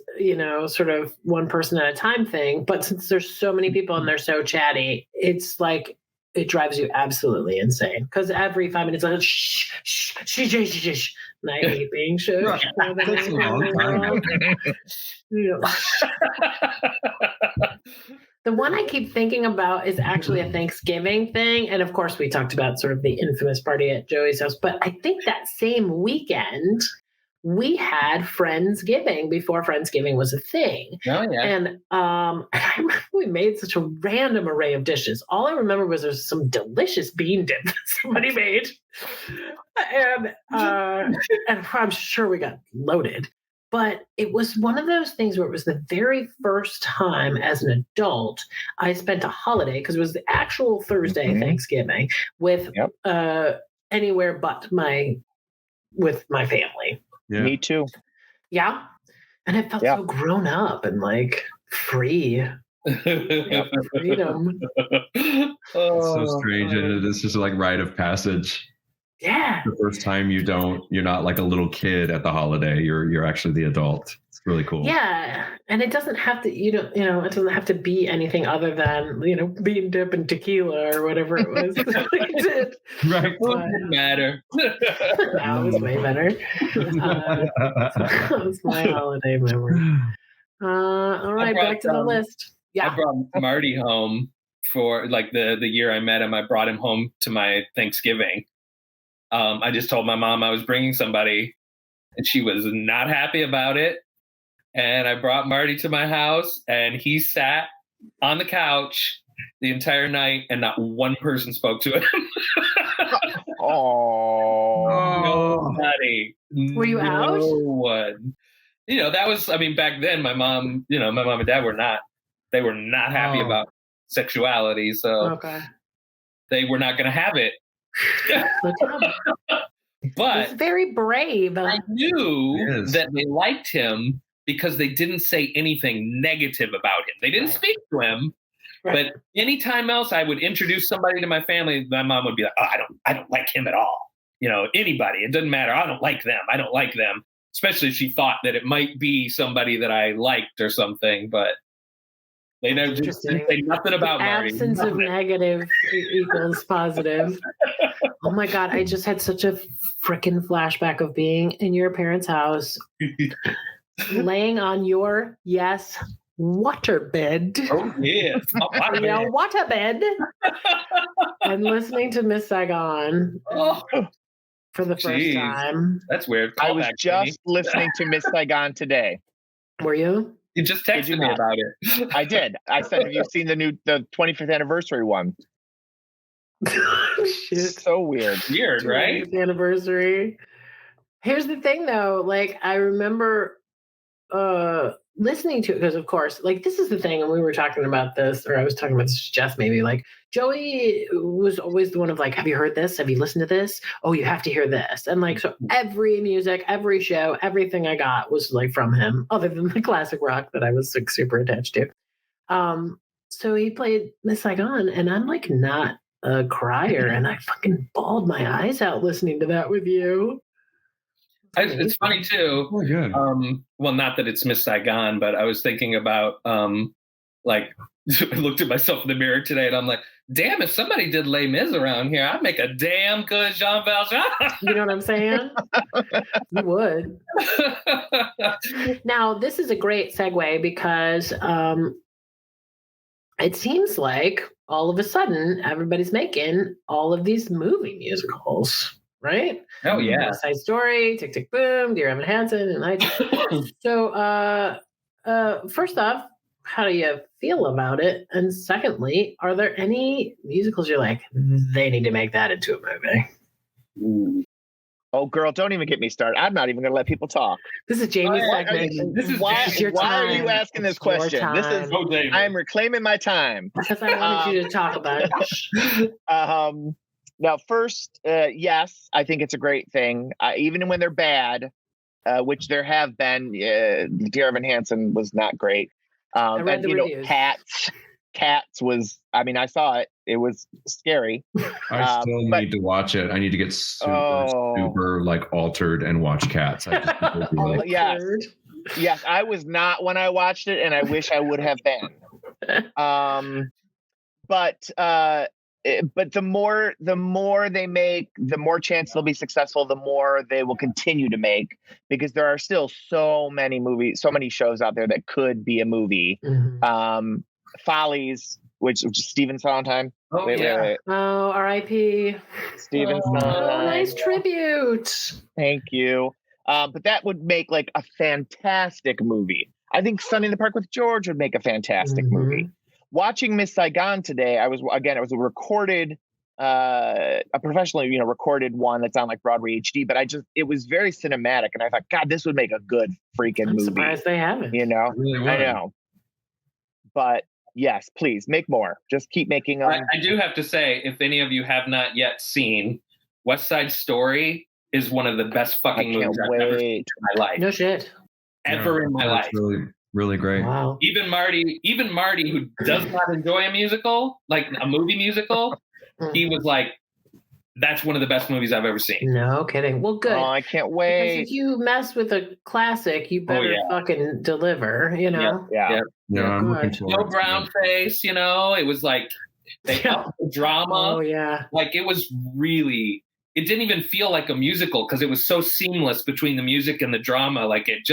[SPEAKER 1] sort of one person at a time thing. But since there's so many people and they're so chatty, it's like it drives you absolutely insane. Because every 5 minutes, like, shh, shh, shh, shh, shh, shh. And I hate being shush. The one I keep thinking about is actually a Thanksgiving thing. And of course, we talked about sort of the infamous party at Joey's house. But I think that same weekend, we had Friendsgiving before Friendsgiving was a thing.
[SPEAKER 3] Oh, yeah.
[SPEAKER 1] And I remember we made such a random array of dishes. All I remember was there's some delicious bean dip that somebody made. And I'm sure we got loaded. But it was one of those things where it was the very first time as an adult I spent a holiday, because it was the actual Thursday Thanksgiving, with anywhere but with my family.
[SPEAKER 5] Yeah.
[SPEAKER 4] Me too.
[SPEAKER 1] Yeah. And it felt so grown up and like free. Freedom.
[SPEAKER 5] It's so strange. And it's just like rite of passage.
[SPEAKER 1] Yeah.
[SPEAKER 5] The first time you're not like a little kid at the holiday. You're actually the adult. It's really cool.
[SPEAKER 1] Yeah. And it doesn't have to, it doesn't have to be anything other than, bean dip and tequila or whatever it was.
[SPEAKER 5] Right.
[SPEAKER 3] It doesn't matter.
[SPEAKER 1] That was way better. That was my holiday memory. All right, back to the list. Yeah.
[SPEAKER 3] I brought Marty home for like the year I met him. I brought him home to my Thanksgiving. I just told my mom I was bringing somebody, and she was not happy about it. And I brought Marty to my house, and he sat on the couch the entire night, and not one person spoke to him. Nobody.
[SPEAKER 1] Were you out?
[SPEAKER 3] No one. That was, back then my mom and dad were not happy about sexuality. So they were not going to have it. But
[SPEAKER 1] it's very brave.
[SPEAKER 3] I knew that they liked him because they didn't say anything negative about him. They didn't speak to him. Right. But anytime else I would introduce somebody to my family, my mom would be like, "Oh, I don't like him at all." Anybody, it doesn't matter. I don't like them. I don't like them. Especially if she thought that it might be somebody that I liked or something, but they never just didn't say nothing about Marty.
[SPEAKER 1] Absence of negative equals positive. Oh my God, I just had such a freaking flashback of being in your parents' house, laying on your waterbed.
[SPEAKER 3] Oh yeah,
[SPEAKER 1] waterbed, and listening to Miss Saigon for the first time.
[SPEAKER 3] That's weird.
[SPEAKER 4] I was just listening to Miss Saigon today.
[SPEAKER 1] Were you?
[SPEAKER 3] You just texted me about it.
[SPEAKER 4] I did. I said, "Have you seen the 25th anniversary one?"
[SPEAKER 1] Shit.
[SPEAKER 4] So weird.
[SPEAKER 3] Weird, right?
[SPEAKER 1] Anniversary. Here's the thing, though. Like, I remember listening to it because, of course, like, this is the thing, and we were talking about this, or I was talking about this to Jess, maybe. Like, Joey was always the one of like, "Have you heard this? Have you listened to this? Oh, you have to hear this." And like, so every music, every show, everything I got was like from him, other than the classic rock that I was like super attached to. So he played Miss Saigon, and I'm like not a crier, and I fucking bawled my eyes out listening to that with you.
[SPEAKER 3] It's funny too.
[SPEAKER 5] Oh, good.
[SPEAKER 3] Well, not that it's Miss Saigon, but I was thinking about like I looked at myself in the mirror today and I'm like, damn, if somebody did Les Mis around here, I'd make a damn good Jean Valjean.
[SPEAKER 1] You know what I'm saying? You would. Now, this is a great segue because it seems like all of a sudden everybody's making all of these movie musicals, right?
[SPEAKER 3] Oh, yeah.
[SPEAKER 1] West Side Story, Tick, Tick, Boom, Dear Evan Hansen, and I. So, first off, how do you feel about it? And secondly, are there any musicals you're like, they need to make that into a movie?
[SPEAKER 4] Ooh. Oh, girl, don't even get me started. I'm not even going to let people talk.
[SPEAKER 1] This is Jamie's segment.
[SPEAKER 4] Why are you asking this question? This is I am reclaiming my time.
[SPEAKER 1] Because I wanted you to talk about it.
[SPEAKER 4] Now, first, yes, I think it's a great thing. Even when they're bad, which there have been, Dear Evan Hansen was not great.
[SPEAKER 1] I read the reviews.
[SPEAKER 4] Cats was, I mean, I saw it. It was scary.
[SPEAKER 5] I still need to watch it. I need to get super like altered and watch Cats. Yes, I was not when I watched it, and I wish I would have been. But the more they make, the more chance they'll be successful, the more they will continue to make, because there are still so many movies, so many shows out there that could be a movie. Mm-hmm. Follies, which is Stephen Sondheim.
[SPEAKER 3] Oh,
[SPEAKER 1] Oh, R.I.P.
[SPEAKER 4] Stephen Sondheim.
[SPEAKER 1] Oh, nice tribute.
[SPEAKER 4] Thank you. But that would make like a fantastic movie. I think Sunny in the Park with George would make a fantastic movie. Watching Miss Saigon today, it was a recorded, a professionally, recorded one that's on like Broadway HD, but it was very cinematic. And I thought, God, this would make a good freaking movie.
[SPEAKER 1] I'm surprised they haven't.
[SPEAKER 5] Really
[SPEAKER 4] I know. But yes, please make more. Just keep making them.
[SPEAKER 3] I do have to say, if any of you have not yet seen West Side Story, is one of the best fucking movies I've ever seen in my life.
[SPEAKER 1] No shit.
[SPEAKER 3] Ever in my life.
[SPEAKER 5] Really, really great.
[SPEAKER 1] Wow.
[SPEAKER 3] Even Marty, who does not enjoy a musical, like a movie musical, he was like, that's one of the best movies I've ever seen.
[SPEAKER 1] No kidding. Well, good.
[SPEAKER 4] Oh, I can't wait.
[SPEAKER 1] Because if you mess with a classic, you better fucking deliver,
[SPEAKER 4] Yeah.
[SPEAKER 5] I'm looking forward
[SPEAKER 3] No brown face, it was like they upped the drama.
[SPEAKER 1] Oh, yeah.
[SPEAKER 3] Like it was really, it didn't even feel like a musical because it was so seamless between the music and the drama. Like it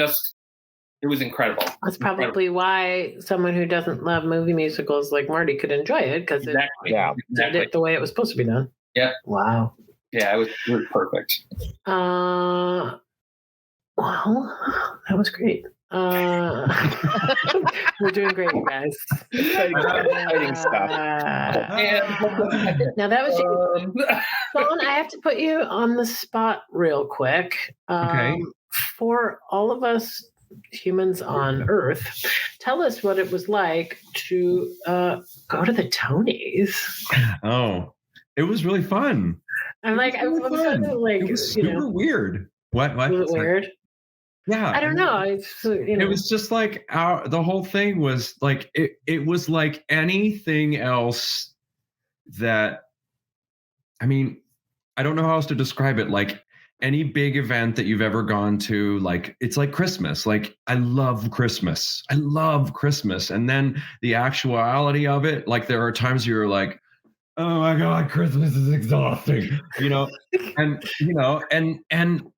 [SPEAKER 3] was incredible.
[SPEAKER 1] That's probably why someone who doesn't love movie musicals like Marty could enjoy it, because it did it the way it was supposed to be done.
[SPEAKER 3] Yeah.
[SPEAKER 1] Wow.
[SPEAKER 3] Yeah, it was perfect.
[SPEAKER 1] Well, that was great. We're doing great, you guys.
[SPEAKER 4] Exciting stuff.
[SPEAKER 1] Now that was Sean, I have to put you on the spot real quick.
[SPEAKER 5] Okay.
[SPEAKER 1] For all of us humans on Earth, tell us what it was like to go to the Tonys.
[SPEAKER 5] Oh, it was really fun.
[SPEAKER 1] I'm like,
[SPEAKER 5] it was super weird. What?
[SPEAKER 1] Was it weird?
[SPEAKER 5] Yeah.
[SPEAKER 1] I don't know.
[SPEAKER 5] It was just like the whole thing was like, it was like anything else that, I mean, I don't know how else to describe it. Like any big event that you've ever gone to, like, it's like Christmas. Like, I love Christmas. And then the actuality of it, like there are times you're like, oh my God, Christmas is exhausting, and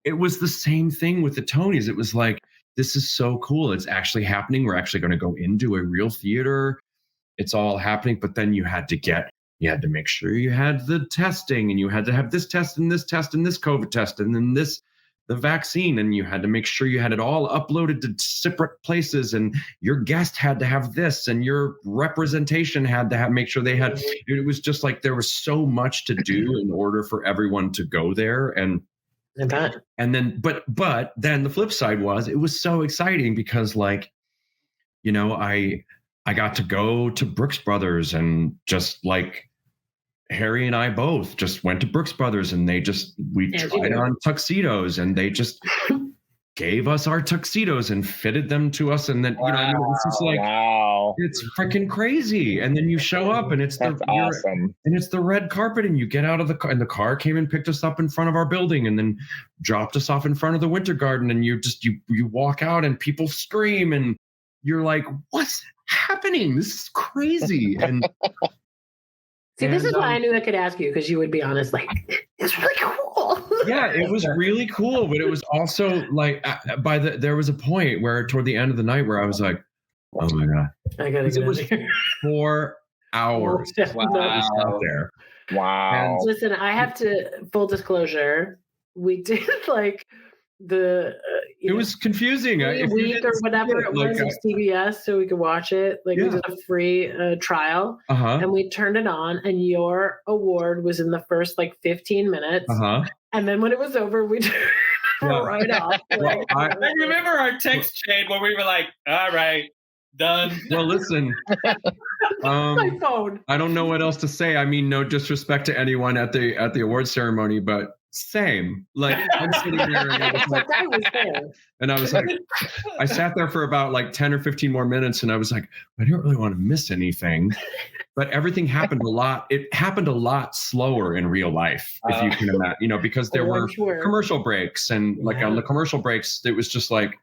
[SPEAKER 5] it was the same thing with the Tonys. It was like, this is so cool. It's actually happening. We're actually going to go into a real theater. It's all happening. But then you had to make sure you had the testing, and you had to have this test and this test and this COVID test, and then the vaccine, and you had to make sure you had it all uploaded to separate places, and your guest had to have this, and your representation had to make sure they had. It was just like there was so much to do in order for everyone to go there, and then but then the flip side was, it was so exciting because I got to go to Brooks Brothers, and just like Harry and I both just went to Brooks Brothers, and we tried on tuxedos, and they just gave us our tuxedos and fitted them to us. And then, it was just like, It's freaking crazy. And then you show up and it's
[SPEAKER 4] awesome.
[SPEAKER 5] And it's the red carpet and you get out of the car and the car came and picked us up in front of our building and then dropped us off in front of the Winter Garden. And you walk out and people scream and you're like, what's happening? This is crazy. And
[SPEAKER 1] see, this is why I knew I could ask you, because you would be honest, like, it's really cool.
[SPEAKER 5] Yeah, it was really cool, but it was also like there was a point where toward the end of the night where I was like, oh my God.
[SPEAKER 1] I gotta get out of here.
[SPEAKER 5] 4 hours.
[SPEAKER 3] Wow.
[SPEAKER 5] There.
[SPEAKER 4] Wow.
[SPEAKER 1] And listen, I have to, full disclosure, we did like the
[SPEAKER 5] it was confusing.
[SPEAKER 1] A week or whatever it was of CBS so we could watch it. Like we did a free trial and we turned it on and your award was in the first like 15 minutes. And then when it was over, we turned right off.
[SPEAKER 3] Like, I remember our text chain where we were like, all right, done.
[SPEAKER 5] Well, listen,
[SPEAKER 1] my phone.
[SPEAKER 5] I don't know what else to say. I mean, no disrespect to anyone at the award ceremony, but same. Like I'm sitting there and I was like, I sat there for about like 10 or 15 more minutes and I was like, I don't really want to miss anything. But everything happened a lot. It happened a lot slower in real life, if you can imagine, because there were commercial breaks and like on the commercial breaks, it was just like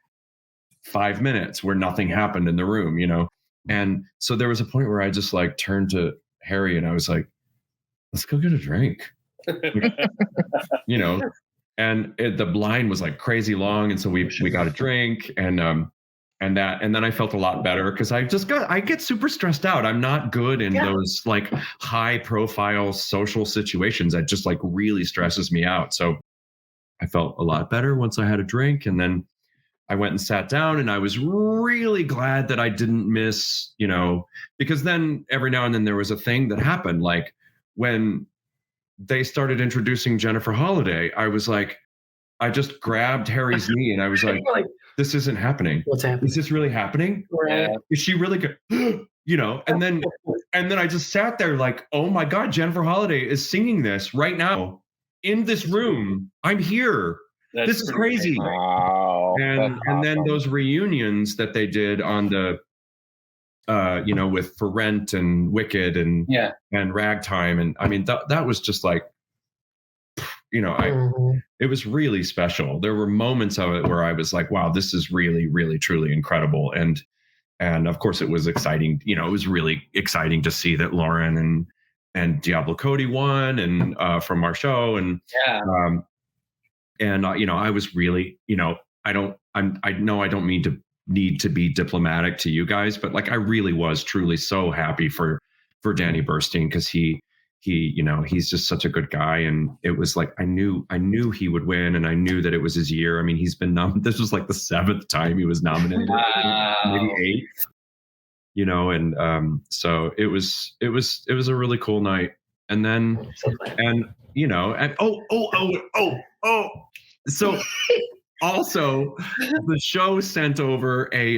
[SPEAKER 5] 5 minutes where nothing happened in the room, And so there was a point where I just like turned to Harry and I was like, let's go get a drink. And the line was like crazy long. And so we got a drink and then I felt a lot better because I get super stressed out. I'm not good in those like high profile social situations. That just like really stresses me out. So I felt a lot better once I had a drink. And then I went and sat down and I was really glad that I didn't miss, because then every now and then there was a thing that happened. Like when they started introducing Jennifer Holliday, I was like, I just grabbed Harry's knee and I was like, this isn't happening.
[SPEAKER 1] What's happening?
[SPEAKER 5] Is this really happening?
[SPEAKER 1] Right.
[SPEAKER 5] Is she really good? And then I just sat there like, oh my God, Jennifer Holliday is singing this right now in this room. I'm here. This is crazy.
[SPEAKER 4] Wow.
[SPEAKER 5] And then those reunions that they did on the with For Rent and Wicked and Ragtime. And I mean, that was just like, it was really special. There were moments of it where I was like, wow, this is really, really, truly incredible. And of course it was exciting. It was really exciting to see that Lauren and Diablo Cody won and from our show. And, I was really, I know I don't need to be diplomatic to you guys, but like I really was truly so happy for Danny Burstein because he's just such a good guy, and it was like I knew he would win, and I knew that it was his year. I mean, he's been this was like the 7th time he was nominated, maybe 8th, and so it was a really cool night. And then so also the show sent over a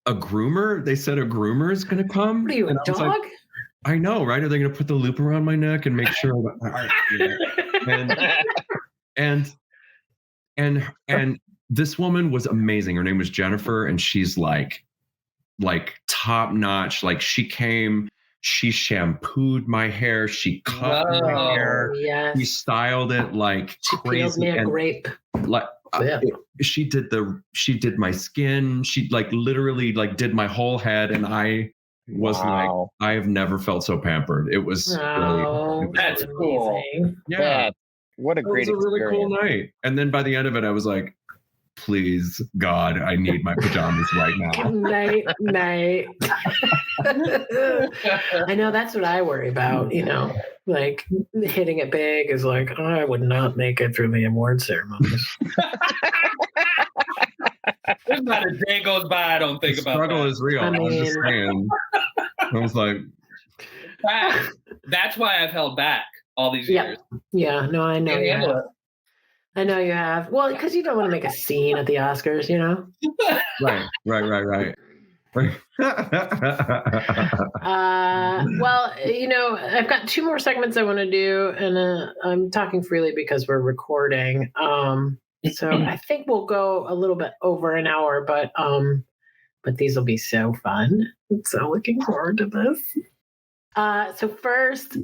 [SPEAKER 5] groomer. They said a groomer is going to come.
[SPEAKER 1] What are you, a dog?
[SPEAKER 5] Like, I know, right? Are they going to put the loop around my neck and make sure that, and this woman was amazing. Her name was Jennifer, and she's like top notch. Like she came, she shampooed my hair, she cut my hair, she styled it like
[SPEAKER 1] she
[SPEAKER 5] crazy.
[SPEAKER 1] Peeled me a grape.
[SPEAKER 5] Like she did my skin. She like literally like did my whole head, and I was like, I have never felt so pampered. It was
[SPEAKER 3] that's really cool.
[SPEAKER 4] Yeah, what a great experience. It was a really cool
[SPEAKER 5] night. And then by the end of it, I was like, please, God, I need my pajamas right now.
[SPEAKER 1] Night. I know, that's what I worry about, like hitting it big is like, I would not make it through the award ceremonies.
[SPEAKER 3] There's not a day goes by I don't think about
[SPEAKER 5] struggle
[SPEAKER 3] that.
[SPEAKER 5] Is real. I'm just saying. I was like,
[SPEAKER 3] that's why I've held back all these years.
[SPEAKER 1] Yeah, no, I know. I know you have. Well, because you don't want to make a scene at the Oscars,
[SPEAKER 5] Right.
[SPEAKER 1] Well, I've got 2 more segments I want to do, and I'm talking freely because we're recording. So I think we'll go a little bit over an hour, but but these will be so fun. I'm so looking forward to this. So first,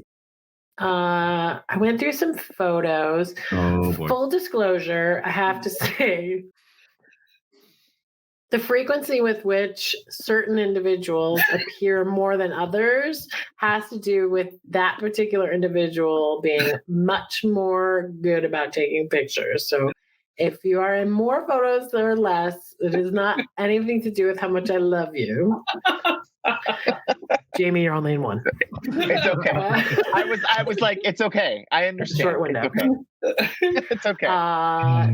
[SPEAKER 1] I went through some photos.
[SPEAKER 5] Oh boy.
[SPEAKER 1] Full disclosure, I have to say, the frequency with which certain individuals appear more than others has to do with that particular individual being much more good about taking pictures. So if you are in more photos or less, it is not anything to do with how much I love you. Jamie, you're only in one.
[SPEAKER 4] It's okay. I was like, it's okay. I understand.
[SPEAKER 1] Short window.
[SPEAKER 4] It's okay.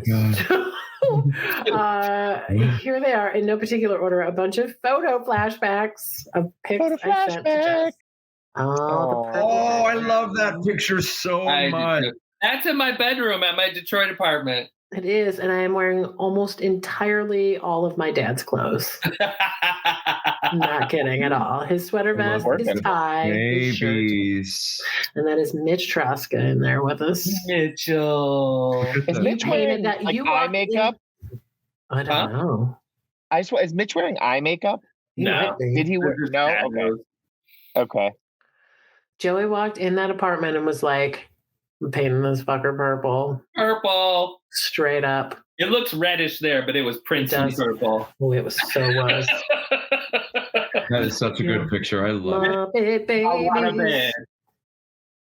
[SPEAKER 4] It's okay.
[SPEAKER 1] Here they are in no particular order. A bunch of photo flashbacks of pics I sent to Jess.
[SPEAKER 5] Oh, I love that picture so much.
[SPEAKER 3] That's in my bedroom at my Detroit apartment.
[SPEAKER 1] It is, and I am wearing almost entirely all of my dad's clothes. Not kidding at all. His sweater vest, his tie, his shirt. And that is Mitch Traska in there with us.
[SPEAKER 3] Mitchell.
[SPEAKER 4] Is Mitch wearing eye makeup?
[SPEAKER 1] I don't know.
[SPEAKER 4] Is Mitch wearing eye makeup?
[SPEAKER 3] No.
[SPEAKER 4] Did he wear? No? Okay.
[SPEAKER 1] Joey walked in that apartment and was like, I'm painting this fucker purple.
[SPEAKER 3] Purple.
[SPEAKER 1] Straight up.
[SPEAKER 3] It looks reddish there, but it was Princeton purple.
[SPEAKER 1] Oh, it was so was.
[SPEAKER 5] That is such a good picture. I love it.
[SPEAKER 3] Waterbed.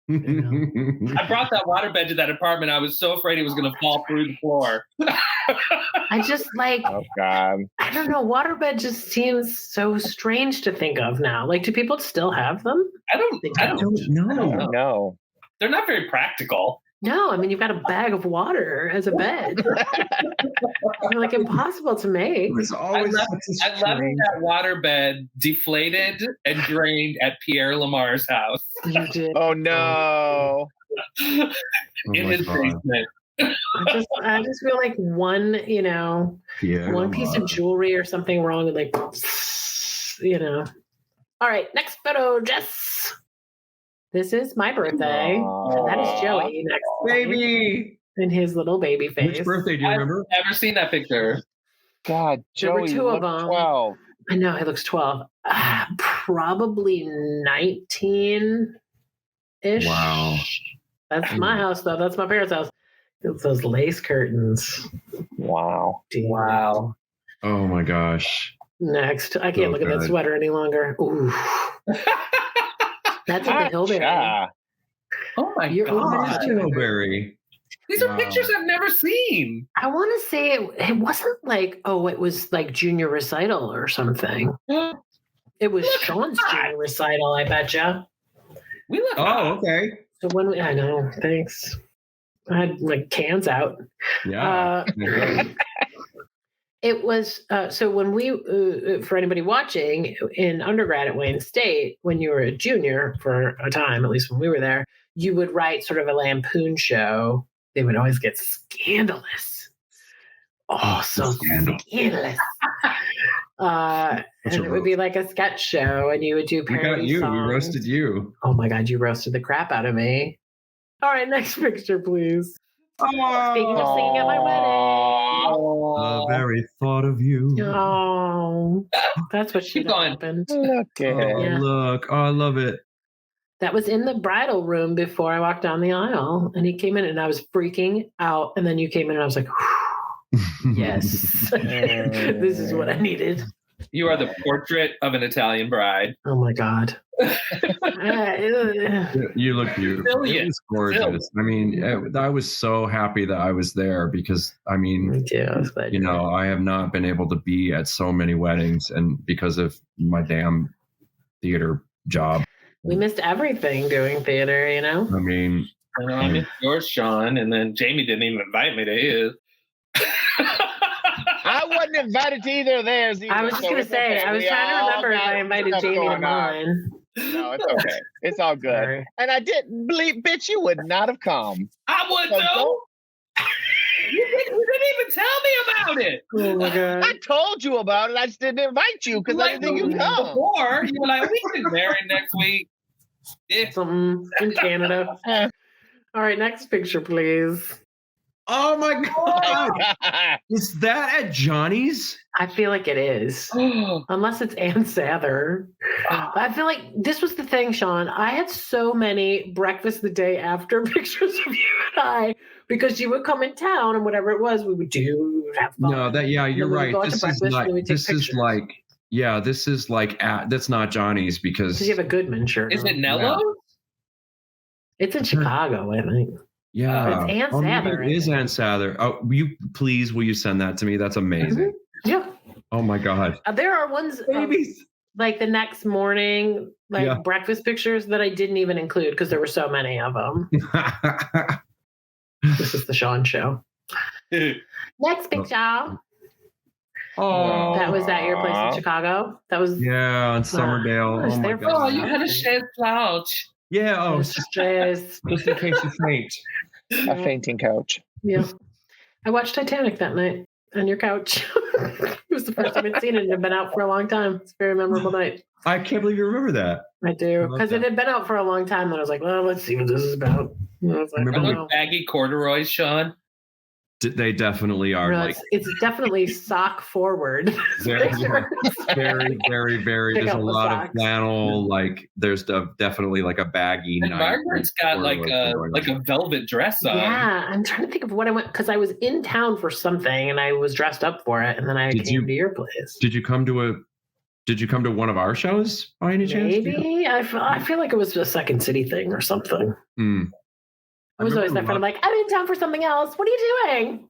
[SPEAKER 3] I brought that waterbed to that apartment. I was so afraid it was going to fall through the floor.
[SPEAKER 1] I just
[SPEAKER 4] oh God.
[SPEAKER 1] I don't know. Waterbed just seems so strange to think of now. Like, do people still have them?
[SPEAKER 3] I don't
[SPEAKER 4] know.
[SPEAKER 3] They're not very practical.
[SPEAKER 1] No, I mean, you've got a bag of water as a bed. They're like impossible to make.
[SPEAKER 5] It's always
[SPEAKER 3] I love that waterbed deflated and drained at Pierre Lamar's house.
[SPEAKER 1] You did.
[SPEAKER 4] Oh no.
[SPEAKER 3] In his basement.
[SPEAKER 1] I just feel like one piece of jewelry or something wrong with All right, next photo, Jess. This is my birthday. And that is Joey next
[SPEAKER 5] baby
[SPEAKER 1] in his little baby face.
[SPEAKER 5] Which birthday do you remember?
[SPEAKER 3] I've never seen that picture.
[SPEAKER 4] God, Joey,
[SPEAKER 1] there were two of them.
[SPEAKER 4] 12.
[SPEAKER 1] I know, he looks 12. Probably 19-ish.
[SPEAKER 5] Wow.
[SPEAKER 1] That's my house, though. That's my parents' house. It's those lace curtains.
[SPEAKER 4] Wow.
[SPEAKER 3] Wow.
[SPEAKER 5] Oh my gosh.
[SPEAKER 1] Next. I can't look at that sweater any longer. Ooh. That's at the Hillberry.
[SPEAKER 3] Oh my
[SPEAKER 5] God. Hillberry.
[SPEAKER 3] These are pictures I've never seen.
[SPEAKER 1] I want to say it wasn't like, it was like junior recital or something. It was Sean's junior recital, I betcha.
[SPEAKER 3] We look
[SPEAKER 5] okay.
[SPEAKER 1] So I know, thanks. I had like cans out.
[SPEAKER 5] Yeah.
[SPEAKER 1] It was, so when we, for anybody watching, in undergrad at Wayne State, when you were a junior for a time, at least when we were there, you would write sort of a lampoon show. They would always get scandalous. Oh, so scandalous. And it would be like a sketch show, and you would do parody songs.
[SPEAKER 5] We roasted you.
[SPEAKER 1] Oh my God, you roasted the crap out of me. All right, next picture, please. Speaking of singing at my wedding.
[SPEAKER 5] The very thought of you.
[SPEAKER 1] Oh, that's what should have happened.
[SPEAKER 4] Look at it.
[SPEAKER 5] Look. Oh, I love it.
[SPEAKER 1] That was in the bridal room before I walked down the aisle, and he came in, and I was freaking out. And then you came in, and I was like, yes, this is what I needed.
[SPEAKER 3] You are the portrait of an Italian bride.
[SPEAKER 1] Oh my God.
[SPEAKER 5] You look beautiful. It was gorgeous. I mean, I was so happy that I was there because, I mean,
[SPEAKER 1] me too. I was glad
[SPEAKER 5] I have not been able to be at so many weddings, and because of my damn theater job.
[SPEAKER 1] We missed everything doing theater,
[SPEAKER 5] I mean,
[SPEAKER 3] I missed yours, Sean, and then Jamie didn't even invite me to his.
[SPEAKER 4] I wasn't invited to either of theirs either.
[SPEAKER 1] I was just going to say, I was trying to remember if I invited Jamie to mine.
[SPEAKER 4] No, it's okay. It's all good. Sorry. And I didn't believe, bitch, you would not have come.
[SPEAKER 3] I would though. You didn't even tell me about it.
[SPEAKER 1] Oh my God.
[SPEAKER 4] I told you about it. I just didn't invite you because I didn't think you'd come.
[SPEAKER 3] Before, you were like, we can marry next week.
[SPEAKER 1] Something in Canada. All right, next picture, please.
[SPEAKER 5] Oh my God. Is that at Johnny's?
[SPEAKER 1] I feel like it is. Unless it's Ann Sather. I feel like this was the thing, Sean. I had so many breakfast the day after pictures of you and I, because you would come in town and whatever it was, we would do, have fun.
[SPEAKER 5] No, you're right. This is like, that's not Johnny's because
[SPEAKER 1] you have a Goodman shirt.
[SPEAKER 3] Is it Nello?
[SPEAKER 1] It's in Chicago, I think.
[SPEAKER 5] Yeah.
[SPEAKER 1] It's Ann Sather.
[SPEAKER 5] It is Ann Sather. Oh, will you send that to me? That's amazing.
[SPEAKER 1] Mm-hmm. Yeah.
[SPEAKER 5] Oh my God.
[SPEAKER 1] There are ones like the next morning, breakfast pictures that I didn't even include because there were so many of them. This is the Sean show. Next picture.
[SPEAKER 5] Oh,
[SPEAKER 1] that was at your place in Chicago. That was
[SPEAKER 5] on Summerdale.
[SPEAKER 1] Oh my
[SPEAKER 5] God.
[SPEAKER 3] You had a shed couch.
[SPEAKER 5] Yeah. Oh,
[SPEAKER 1] stress.
[SPEAKER 5] Just in case you faint.
[SPEAKER 4] A fainting couch.
[SPEAKER 1] Yeah. I watched Titanic that night on your couch. It was the first time I'd seen it. It had been out for a long time. It's a very memorable night.
[SPEAKER 5] I can't believe you remember that.
[SPEAKER 1] I do. Because it had been out for a long time. And I was like, well, let's see what this is about. And I was like,
[SPEAKER 3] remember baggy corduroys, Sean?
[SPEAKER 5] They definitely are.
[SPEAKER 1] No, it's definitely sock forward.
[SPEAKER 5] Very, very. There's a lot of flannel. Like there's definitely like a baggy.
[SPEAKER 3] And Margaret's got like a velvet dress on.
[SPEAKER 1] Yeah, I'm trying to think of what I went because I was in town for something and I was dressed up for it, and then I came to your place.
[SPEAKER 5] Did you come to one of our shows by any chance?
[SPEAKER 1] Maybe I feel like it was a Second City thing or something. I was always that friend. I'm like, I'm in town for something else. What are you doing?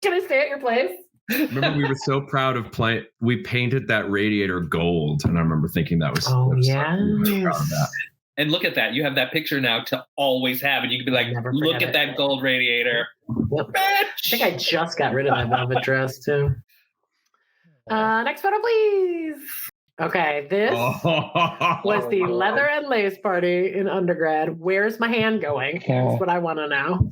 [SPEAKER 1] Can I stay at your place?
[SPEAKER 5] Remember, we were so proud of playing. We painted that radiator gold, and I remember thinking that was.
[SPEAKER 1] Oh yeah.
[SPEAKER 3] And look at that. You have that picture now to always have, and you can be like, look at that gold radiator.
[SPEAKER 1] Yep. I think I just got rid of that velvet dress too. Next photo, please. Okay, this was the leather and lace party in undergrad. Where's my hand going? That's what I want to know.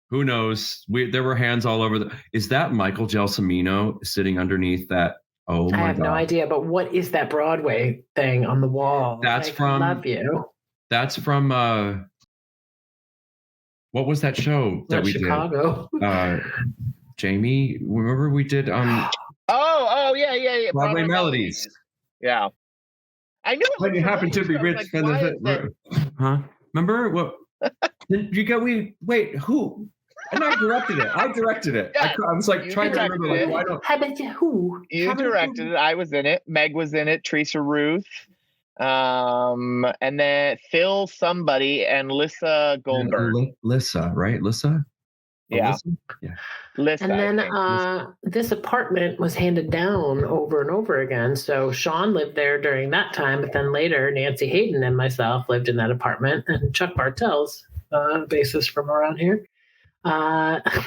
[SPEAKER 5] Who knows? There were hands all over. Is that Michael Gelsomino sitting underneath that? Oh my God.
[SPEAKER 1] I have no idea, but what is that Broadway thing on the wall?
[SPEAKER 5] That's from.
[SPEAKER 1] Love You.
[SPEAKER 5] That's from. What was that show that we
[SPEAKER 1] Chicago.
[SPEAKER 5] did? Jamie, remember we did.
[SPEAKER 4] Yeah.
[SPEAKER 5] Broadway Melodies.
[SPEAKER 4] Yeah. I knew
[SPEAKER 5] when you happen to be rich. Huh? Remember what? Wait, who? And I directed it. Yeah, I was like trying to remember. Like, why don't?
[SPEAKER 1] Who?
[SPEAKER 4] You directed it. I was in it. Meg was in it. Teresa Ruth. And then Phil somebody and Lissa Goldberg.
[SPEAKER 5] Lissa, right? Lissa?
[SPEAKER 4] Yeah.
[SPEAKER 1] Lissa, and then this apartment was handed down over and over again. So Sean lived there during that time, but then later Nancy Hayden and myself lived in that apartment, and Chuck Bartels, bassist from around here,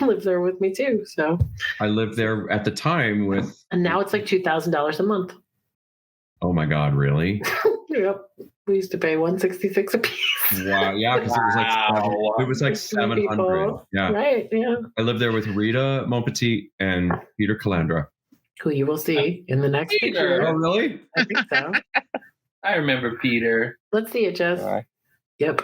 [SPEAKER 1] lived there with me too. So
[SPEAKER 5] I lived there at the time with,
[SPEAKER 1] and now it's like $2,000 a month.
[SPEAKER 5] Oh my God, really?
[SPEAKER 1] Yep. We used to pay $166 a piece.
[SPEAKER 5] Wow, yeah, because it was like 700. Yeah,
[SPEAKER 1] right. Yeah.
[SPEAKER 5] I lived there with Rita Montpetit and Peter Calandra,
[SPEAKER 1] who you will see in the next picture.
[SPEAKER 5] Oh, really?
[SPEAKER 1] I think so.
[SPEAKER 3] I remember Peter.
[SPEAKER 1] Let's see it, Jess. Yep.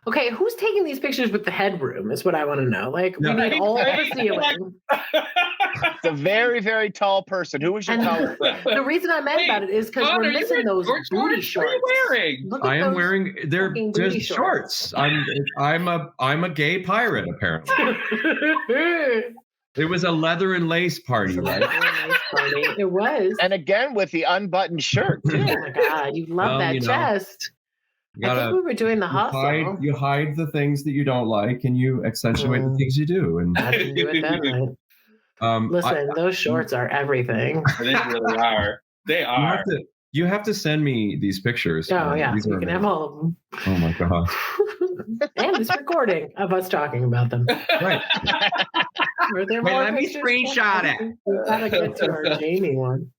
[SPEAKER 1] Okay, who's taking these pictures with the headroom is what I want to know. Like, we need all the ceiling.
[SPEAKER 4] It's a very, very tall person. Who was your tallest friend?
[SPEAKER 1] The reason I'm mad about it is because we're missing those booty shorts.
[SPEAKER 3] What are you wearing?
[SPEAKER 5] I am wearing they're just shorts. I'm a gay pirate, apparently. It was a leather and lace party, right?
[SPEAKER 1] It was.
[SPEAKER 4] And again with the unbuttoned shirt, too.
[SPEAKER 1] Oh my God, you love that chest. I think we were doing the hustle.
[SPEAKER 5] You hide the things that you don't like, and you accentuate the things you do. And
[SPEAKER 1] I didn't do it that night. Listen, those shorts are everything.
[SPEAKER 3] They really are. They are.
[SPEAKER 5] You have to send me these pictures.
[SPEAKER 1] Oh yeah, you can have all of them.
[SPEAKER 5] Oh my God.
[SPEAKER 1] And this recording of us talking about them.
[SPEAKER 5] Right.
[SPEAKER 1] Wait,
[SPEAKER 5] let me screenshot it.
[SPEAKER 1] We gotta get to our Jamie one.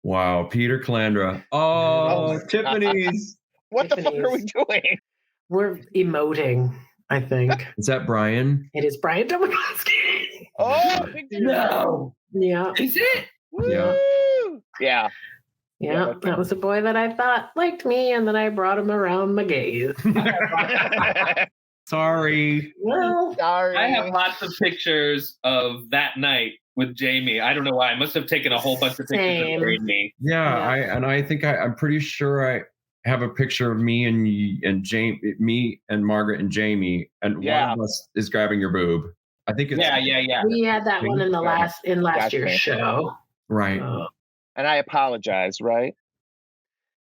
[SPEAKER 5] Wow, Peter Calandra. Oh, Tiffany's.
[SPEAKER 4] What the fuck are we doing?
[SPEAKER 1] We're emoting, I think.
[SPEAKER 5] Is that Brian?
[SPEAKER 1] It is Brian Domikoski.
[SPEAKER 4] Oh,
[SPEAKER 3] no.
[SPEAKER 1] Yeah.
[SPEAKER 3] Is it?
[SPEAKER 5] Yeah.
[SPEAKER 4] Yeah.
[SPEAKER 1] Yeah, that was a boy that I thought liked me, and then I brought him around my gaze.
[SPEAKER 5] Sorry.
[SPEAKER 1] Well,
[SPEAKER 4] Sorry.
[SPEAKER 3] I have lots of pictures of that night with Jamie. I don't know why. I must have taken a whole bunch of pictures of me.
[SPEAKER 5] Yeah, I think I'm pretty sure I have a picture of me and Jamie, me and Margaret and Jamie, and one of us is grabbing your boob. I think it's
[SPEAKER 3] yeah.
[SPEAKER 1] We had that one in last year's show.
[SPEAKER 5] Right.
[SPEAKER 4] And I apologize, right?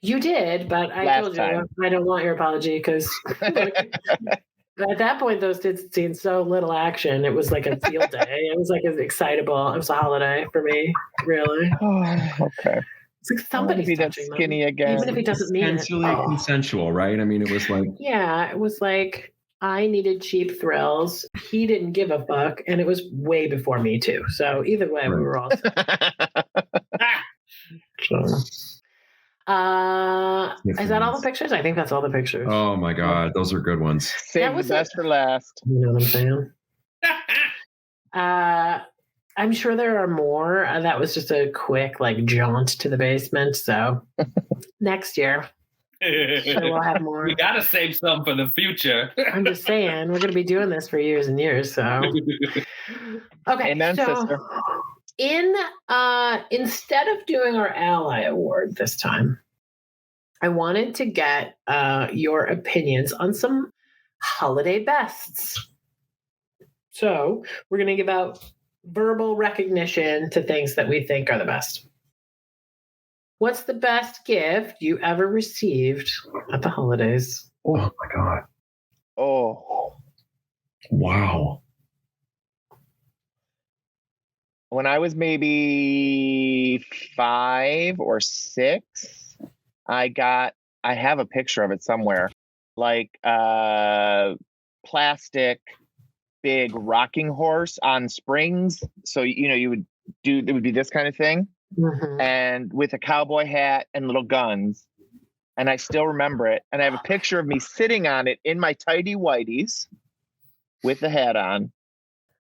[SPEAKER 1] You did, but I told you I don't want your apology because at that point those did seem so little action. It was like a field day. It was like excitable. It was a holiday for me, really.
[SPEAKER 4] Oh, okay.
[SPEAKER 1] It's like somebody's
[SPEAKER 4] be that
[SPEAKER 1] touching
[SPEAKER 4] skinny
[SPEAKER 1] them,
[SPEAKER 4] again.
[SPEAKER 1] even if he doesn't mean it.
[SPEAKER 5] Consensual, right? I mean, it was like
[SPEAKER 1] it was like I needed cheap thrills. He didn't give a fuck, and it was way before me too. So either way, we were all. Is that all the pictures? I think that's all the pictures.
[SPEAKER 5] Oh my God, those are good ones.
[SPEAKER 4] Save the best for last.
[SPEAKER 1] You know what I'm saying? I'm sure there are more. That was just a quick jaunt to the basement. So next year, we'll have more.
[SPEAKER 3] We gotta save some for the future.
[SPEAKER 1] I'm just saying, we're gonna be doing this for years and years. So okay,
[SPEAKER 4] amen, sister.
[SPEAKER 1] Instead of doing our ally award this time, I wanted to get your opinions on some holiday bests. So we're going to give out verbal recognition to things that we think are the best. What's the best gift you ever received at the holidays?
[SPEAKER 5] Oh my God.
[SPEAKER 4] Oh.
[SPEAKER 5] Wow.
[SPEAKER 4] When I was maybe 5 or 6, I have a picture of it somewhere, plastic big rocking horse on springs. So, it would be this kind of thing.
[SPEAKER 1] Mm-hmm.
[SPEAKER 4] And with a cowboy hat and little guns. And I still remember it. And I have a picture of me sitting on it in my tidy whities with the hat on.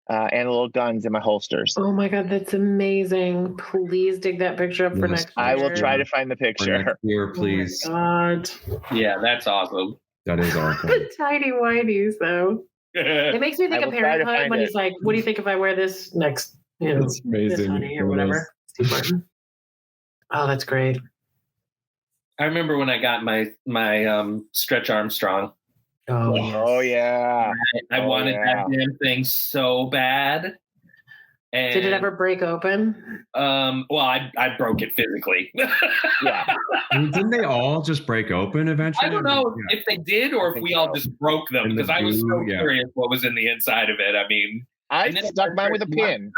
[SPEAKER 4] And little guns in my holsters.
[SPEAKER 1] Oh my God, that's amazing. Please dig that picture up for next year.
[SPEAKER 4] I will try to find the picture.
[SPEAKER 5] For next year, please.
[SPEAKER 1] Oh my God.
[SPEAKER 3] Yeah, that's awesome.
[SPEAKER 5] That is awesome.
[SPEAKER 1] The tiny whiteys, though. It makes me think of Parenthood when he's like, what do you think if I wear this next,
[SPEAKER 5] It's amazing.
[SPEAKER 1] This honey or whatever? Steve Martin. Oh, that's great.
[SPEAKER 3] I remember when I got my Stretch Armstrong.
[SPEAKER 4] Oh yeah.
[SPEAKER 3] I wanted that damn thing so bad. And,
[SPEAKER 1] did it ever break open?
[SPEAKER 3] Well, I broke it physically.
[SPEAKER 4] Yeah.
[SPEAKER 5] I mean, didn't they all just break open eventually?
[SPEAKER 3] I don't know if they did or if we all just broke them because I was so curious what was in the inside of it. I mean,
[SPEAKER 4] I stuck mine with a pin.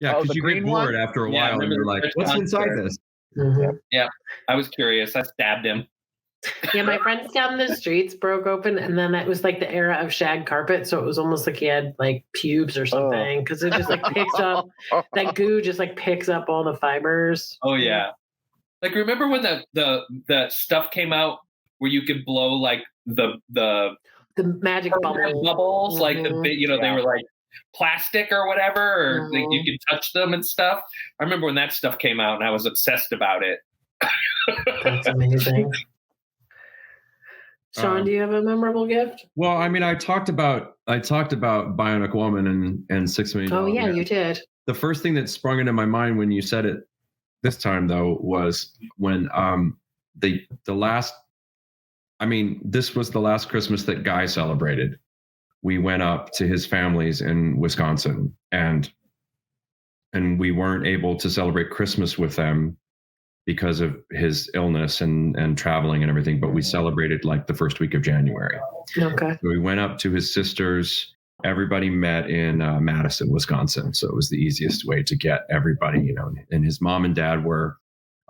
[SPEAKER 5] Yeah, because you get bored after a while and you're like, what's inside this?
[SPEAKER 1] Mm-hmm.
[SPEAKER 3] Yeah, I was curious. I stabbed him.
[SPEAKER 1] Yeah, my friends down the streets broke open, and then it was like the era of shag carpet, so it was almost like he had pubes or something because it just picks up that goo, just picks up all the fibers.
[SPEAKER 3] Oh yeah, remember when the stuff came out where you could blow the
[SPEAKER 1] magic
[SPEAKER 3] bubbles,
[SPEAKER 1] mm-hmm.
[SPEAKER 3] They were plastic or whatever, or
[SPEAKER 1] mm-hmm.
[SPEAKER 3] you could touch them and stuff. I remember when that stuff came out, and I was obsessed about it.
[SPEAKER 1] That's amazing. Sean, do you have a memorable gift?
[SPEAKER 5] Well, I mean, I talked about Bionic Woman and $6 Million.
[SPEAKER 1] Oh yeah, you did.
[SPEAKER 5] The first thing that sprung into my mind when you said it this time, though, was when the last. I mean, this was the last Christmas that Guy celebrated. We went up to his family's in Wisconsin, and we weren't able to celebrate Christmas with them because of his illness and traveling and everything, but we celebrated the first week of January.
[SPEAKER 1] Okay.
[SPEAKER 5] So we went up to his sister's. Everybody met in Madison, Wisconsin. So it was the easiest way to get everybody, and his mom and dad were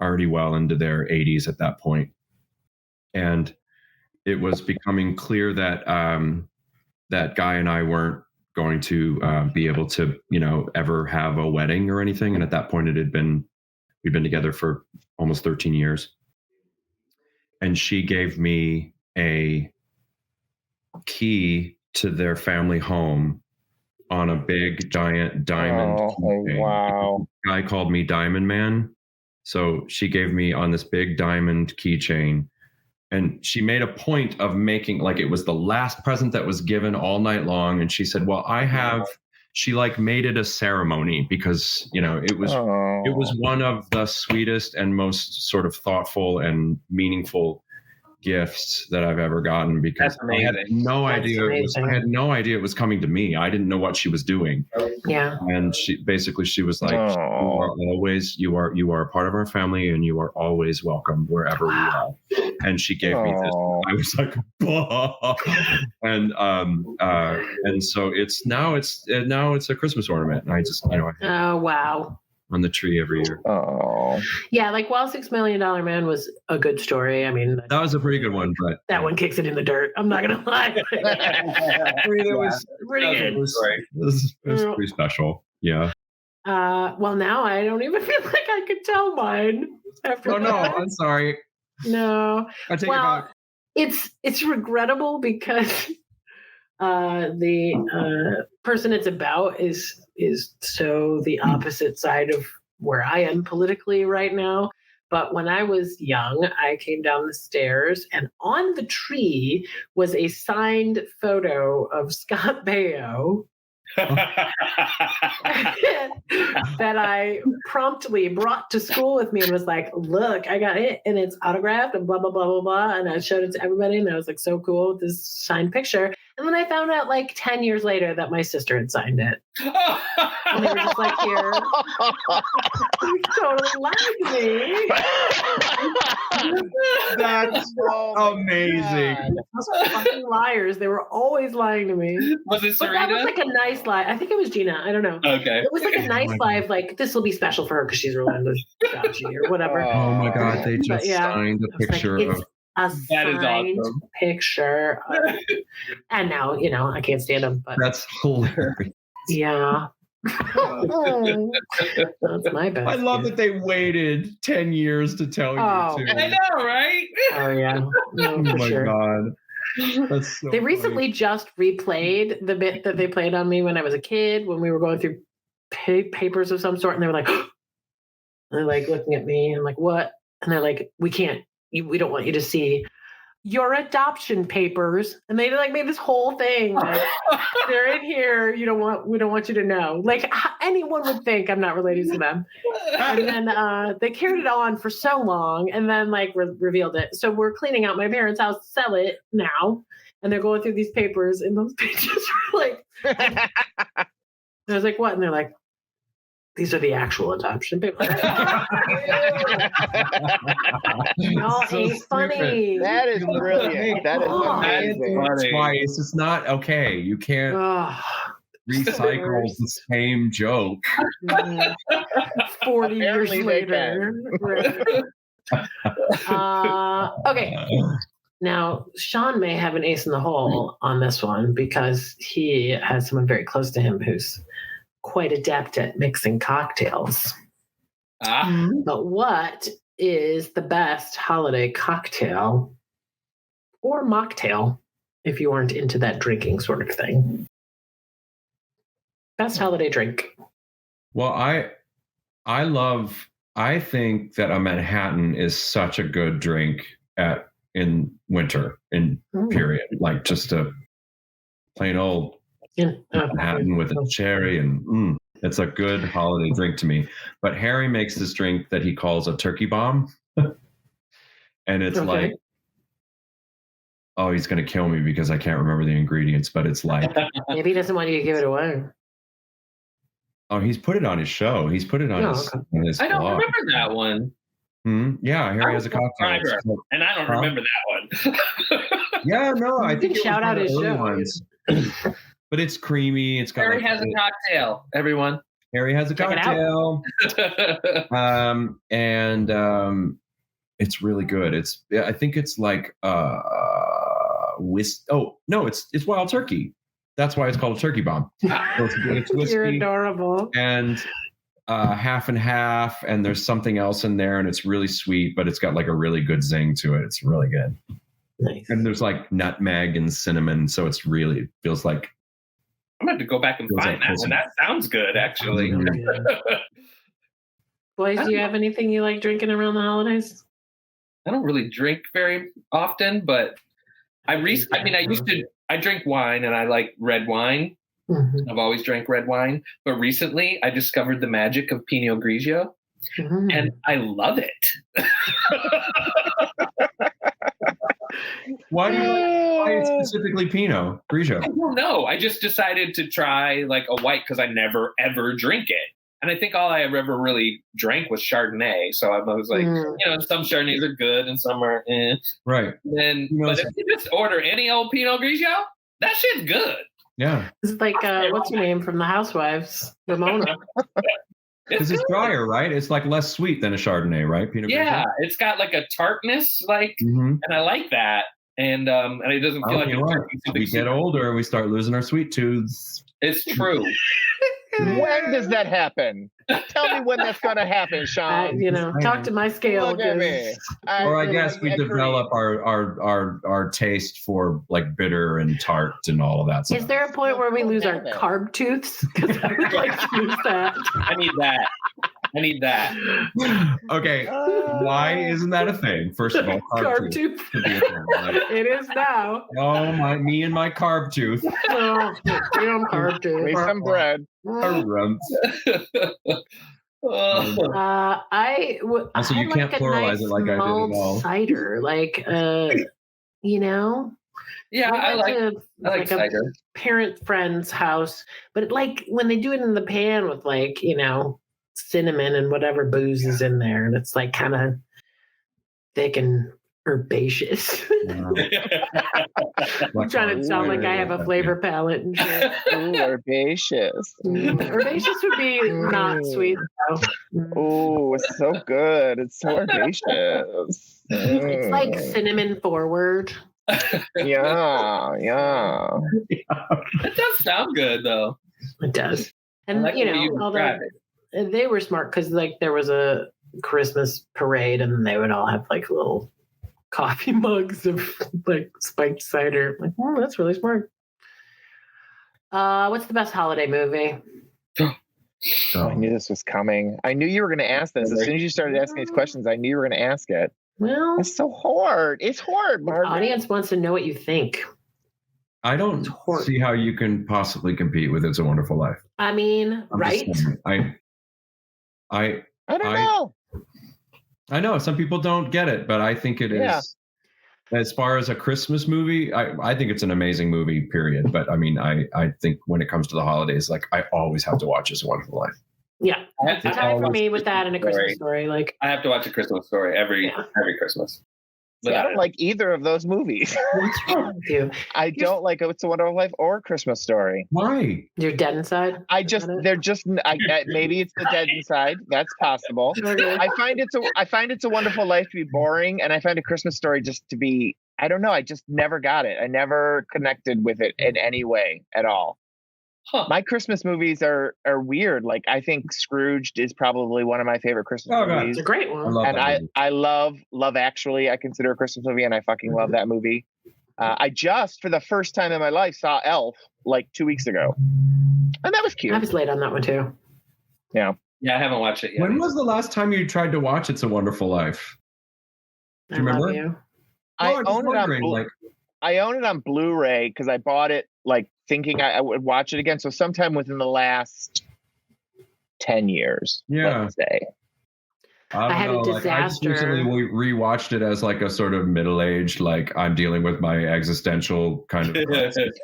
[SPEAKER 5] already well into their 80s at that point. And it was becoming clear that that Guy and I weren't going to be able to, ever have a wedding or anything. And at that point we'd been together for almost 13 years. And she gave me a key to their family home on a big giant diamond.
[SPEAKER 4] Oh, wow.
[SPEAKER 5] Guy called me Diamond Man. So she gave me on this big diamond keychain, and she made a point of making like it was the last present that was given all night long. And she said, well, she like made it a ceremony because, it was one of the sweetest and most sort of thoughtful and meaningful gifts that I've ever gotten, because I had no idea it was coming to me. I didn't know what she was doing.
[SPEAKER 1] Yeah.
[SPEAKER 5] And she was like, you are a part of our family, and you are always welcome wherever we are. And she gave me this. I was like, bah. And so it's a Christmas ornament, and I just
[SPEAKER 1] oh wow.
[SPEAKER 5] on the tree every year.
[SPEAKER 4] Oh,
[SPEAKER 1] yeah, like while $6 Million Man was a good story. I mean,
[SPEAKER 5] that was a pretty good one, but
[SPEAKER 1] that one kicks it in the dirt. I'm not gonna lie. It was pretty good.
[SPEAKER 5] It was pretty special. Yeah.
[SPEAKER 1] Well, now I don't even feel like I could tell mine after.
[SPEAKER 5] Oh no, I'm sorry.
[SPEAKER 1] No.
[SPEAKER 5] I take it back.
[SPEAKER 1] It's regrettable because the person it's about is so the opposite side of where I am politically right now. But when I was young, I came down the stairs, and on the tree was a signed photo of Scott Baio that I promptly brought to school with me and was like, look, I got it, and it's autographed and blah, blah, blah, blah, blah. And I showed it to everybody, and I was like, so cool, this signed picture. And then I found out like 10 years later that my sister had signed it. And they were just like, here. You totally lied to me.
[SPEAKER 5] That's so amazing.
[SPEAKER 1] Those are fucking liars. They were always lying to me.
[SPEAKER 3] Was it Serena?
[SPEAKER 1] But that was like a nice lie. I think it was Gina. I don't know.
[SPEAKER 3] Okay.
[SPEAKER 1] It was like a nice lie of like, this will be special for her because she's Rolando Gauchi or whatever.
[SPEAKER 5] Oh my God. They just signed a picture of
[SPEAKER 1] a
[SPEAKER 3] that is
[SPEAKER 1] signed
[SPEAKER 3] awesome.
[SPEAKER 1] picture. And now, I can't stand them. But
[SPEAKER 5] that's hilarious.
[SPEAKER 1] Yeah. That's my best.
[SPEAKER 5] I love that they waited 10 years to tell you too.
[SPEAKER 3] I know, right?
[SPEAKER 1] Oh yeah. No,
[SPEAKER 5] oh my
[SPEAKER 1] sure.
[SPEAKER 5] God. That's so
[SPEAKER 1] they recently just replayed the bit that they played on me when I was a kid, when we were going through papers of some sort, and they were like, and they're like looking at me, and I'm like, what? And they're like, we don't want you to see your adoption papers. And they like made this whole thing like, they're in here. We don't want you to know. Like anyone would think I'm not related to them. And then they carried it on for so long, and then like revealed it. So we're cleaning out my parents' house to sell it now, and they're going through these papers, and those pages are like. And I was like, what? And they're like, these are the actual adoption papers. Y'all ain't funny.
[SPEAKER 4] That is brilliant. That is amazing.
[SPEAKER 5] Twice. It's not okay. You can't recycle the same joke.
[SPEAKER 1] 40 years later. Okay. Now, Sean may have an ace in the hole on this one because he has someone very close to him who's quite adept at mixing cocktails. But what is the best holiday cocktail or mocktail if you aren't into that drinking sort of thing? Best holiday drink.
[SPEAKER 5] Well, I think that a Manhattan is such a good drink in winter, period. Like just a plain old Manhattan with a cherry, and it's a good holiday drink to me. But Harry makes this drink that he calls a turkey bomb. And it's like, oh, he's going to kill me because I can't remember the ingredients, but it's like.
[SPEAKER 1] Maybe he doesn't want you to give it away.
[SPEAKER 5] Oh, he's put it on his show. He's put it on his
[SPEAKER 3] I don't
[SPEAKER 5] blog.
[SPEAKER 3] remember that one.
[SPEAKER 5] Yeah, Harry has a cocktail.
[SPEAKER 3] And I don't remember that one.
[SPEAKER 5] Yeah, no, I think
[SPEAKER 1] shout out his show.
[SPEAKER 5] Ones. But it's creamy. It's got
[SPEAKER 3] Harry has a cocktail, everyone.
[SPEAKER 5] Harry has a cocktail. And it's really good. I think it's like it's wild turkey. That's why it's called a turkey bomb. So it's whiskey.
[SPEAKER 1] You're adorable.
[SPEAKER 5] And half and half, and there's something else in there, and it's really sweet, but it's got like a really good zing to it. It's really good.
[SPEAKER 1] Nice.
[SPEAKER 5] And there's like nutmeg and cinnamon, so it feels like.
[SPEAKER 3] I'm going to go back and find that one. That sounds good, actually.
[SPEAKER 1] Boys, do you have anything you like drinking around the holidays?
[SPEAKER 3] I don't really drink very often, but I drink wine and I like red wine. Mm-hmm. I've always drank red wine, but recently I discovered the magic of Pinot Grigio, and I love it.
[SPEAKER 5] Why specifically Pinot Grigio?
[SPEAKER 3] I don't know. I just decided to try like a white because I never ever drink it. And I think all I ever really drank was Chardonnay. So I was like, some Chardonnays are good and some are eh.
[SPEAKER 5] Right.
[SPEAKER 3] Then, but if you just order any old Pinot Grigio, that shit's good.
[SPEAKER 5] Yeah.
[SPEAKER 1] It's like, what's her name from the Housewives? Ramona.
[SPEAKER 5] Because it's drier, right? It's like less sweet than a Chardonnay, right? Pinot
[SPEAKER 3] Grigio? It's got like a tartness, and I like that. And it doesn't feel like
[SPEAKER 5] we get older, we start losing our sweet tooths.
[SPEAKER 3] It's true.
[SPEAKER 4] When does that happen? Tell me when that's going to happen, Sean.
[SPEAKER 1] Talk to my scale.
[SPEAKER 4] Look at me.
[SPEAKER 5] I guess we develop our taste for like bitter and tart and all of that stuff.
[SPEAKER 1] Is there a point where we lose our carb tooths? Because I would like to use that.
[SPEAKER 3] I need that.
[SPEAKER 5] Okay, why isn't that a thing? First of all,
[SPEAKER 1] carb tooth. It is now.
[SPEAKER 5] Oh me and my carb tooth.
[SPEAKER 1] Carb tooth.
[SPEAKER 4] Make some bread.
[SPEAKER 5] Also, you can't pluralize it like I did at all.
[SPEAKER 1] Cider,
[SPEAKER 3] Yeah, I like cider.
[SPEAKER 1] A parent friend's house, but when they do it in the pan with cinnamon and whatever booze is in there, and it's like kind of thick and herbaceous. I'm trying to sound like I have a flavor palette and shit.
[SPEAKER 4] Ooh, herbaceous.
[SPEAKER 1] Herbaceous would be not sweet though.
[SPEAKER 4] Oh, it's so good. It's so herbaceous.
[SPEAKER 1] It's like cinnamon forward.
[SPEAKER 4] Yeah.
[SPEAKER 3] It does sound good though.
[SPEAKER 1] It does. And they were smart because there was a Christmas parade and they would all have little coffee mugs of spiked cider. That's really smart. What's the best holiday movie?
[SPEAKER 4] I knew this was coming. I knew you were going to ask this. As soon as you started asking these questions, I knew you were going to ask it.
[SPEAKER 1] Well,
[SPEAKER 4] it's so hard. It's hard, Margaret.
[SPEAKER 1] The audience wants to know what you think.
[SPEAKER 5] I don't see how you can possibly compete with It's a Wonderful Life.
[SPEAKER 1] I mean, right?
[SPEAKER 4] I don't know.
[SPEAKER 5] I know some people don't get it, but I think it is. As far as a Christmas movie, I think it's an amazing movie, period. But I mean, I think when it comes to the holidays, I always have to watch It's a Wonderful Life.
[SPEAKER 1] Yeah, it's time for me with that and A Christmas Story.
[SPEAKER 3] I have to watch A Christmas Story every Christmas.
[SPEAKER 4] See, I don't like either of those movies.
[SPEAKER 1] What's wrong with you?
[SPEAKER 4] I don't like It's a Wonderful Life or Christmas Story.
[SPEAKER 5] Why?
[SPEAKER 1] You're dead inside?
[SPEAKER 4] Maybe it's the dead inside. That's possible. Okay. I find It's a Wonderful Life to be boring, and I find A Christmas Story just to be, I don't know, I just never got it. I never connected with it in any way at all. Huh. My Christmas movies are weird. I think Scrooged is probably one of my favorite Christmas movies.
[SPEAKER 1] It's a great one.
[SPEAKER 4] I love Actually. I consider a Christmas movie, and I fucking love that movie. I just, for the first time in my life, saw Elf 2 weeks ago, and that was cute.
[SPEAKER 1] I was late on that one too.
[SPEAKER 4] Yeah,
[SPEAKER 3] I haven't watched it yet.
[SPEAKER 5] When was the last time you tried to watch It's a Wonderful Life? Do you remember?
[SPEAKER 4] I own it on Blu-ray because I bought it thinking I would watch it again. So sometime within the last 10 years, let's say.
[SPEAKER 1] I had a disaster.
[SPEAKER 5] I just recently rewatched it as a sort of middle-aged, I'm dealing with my existential kind of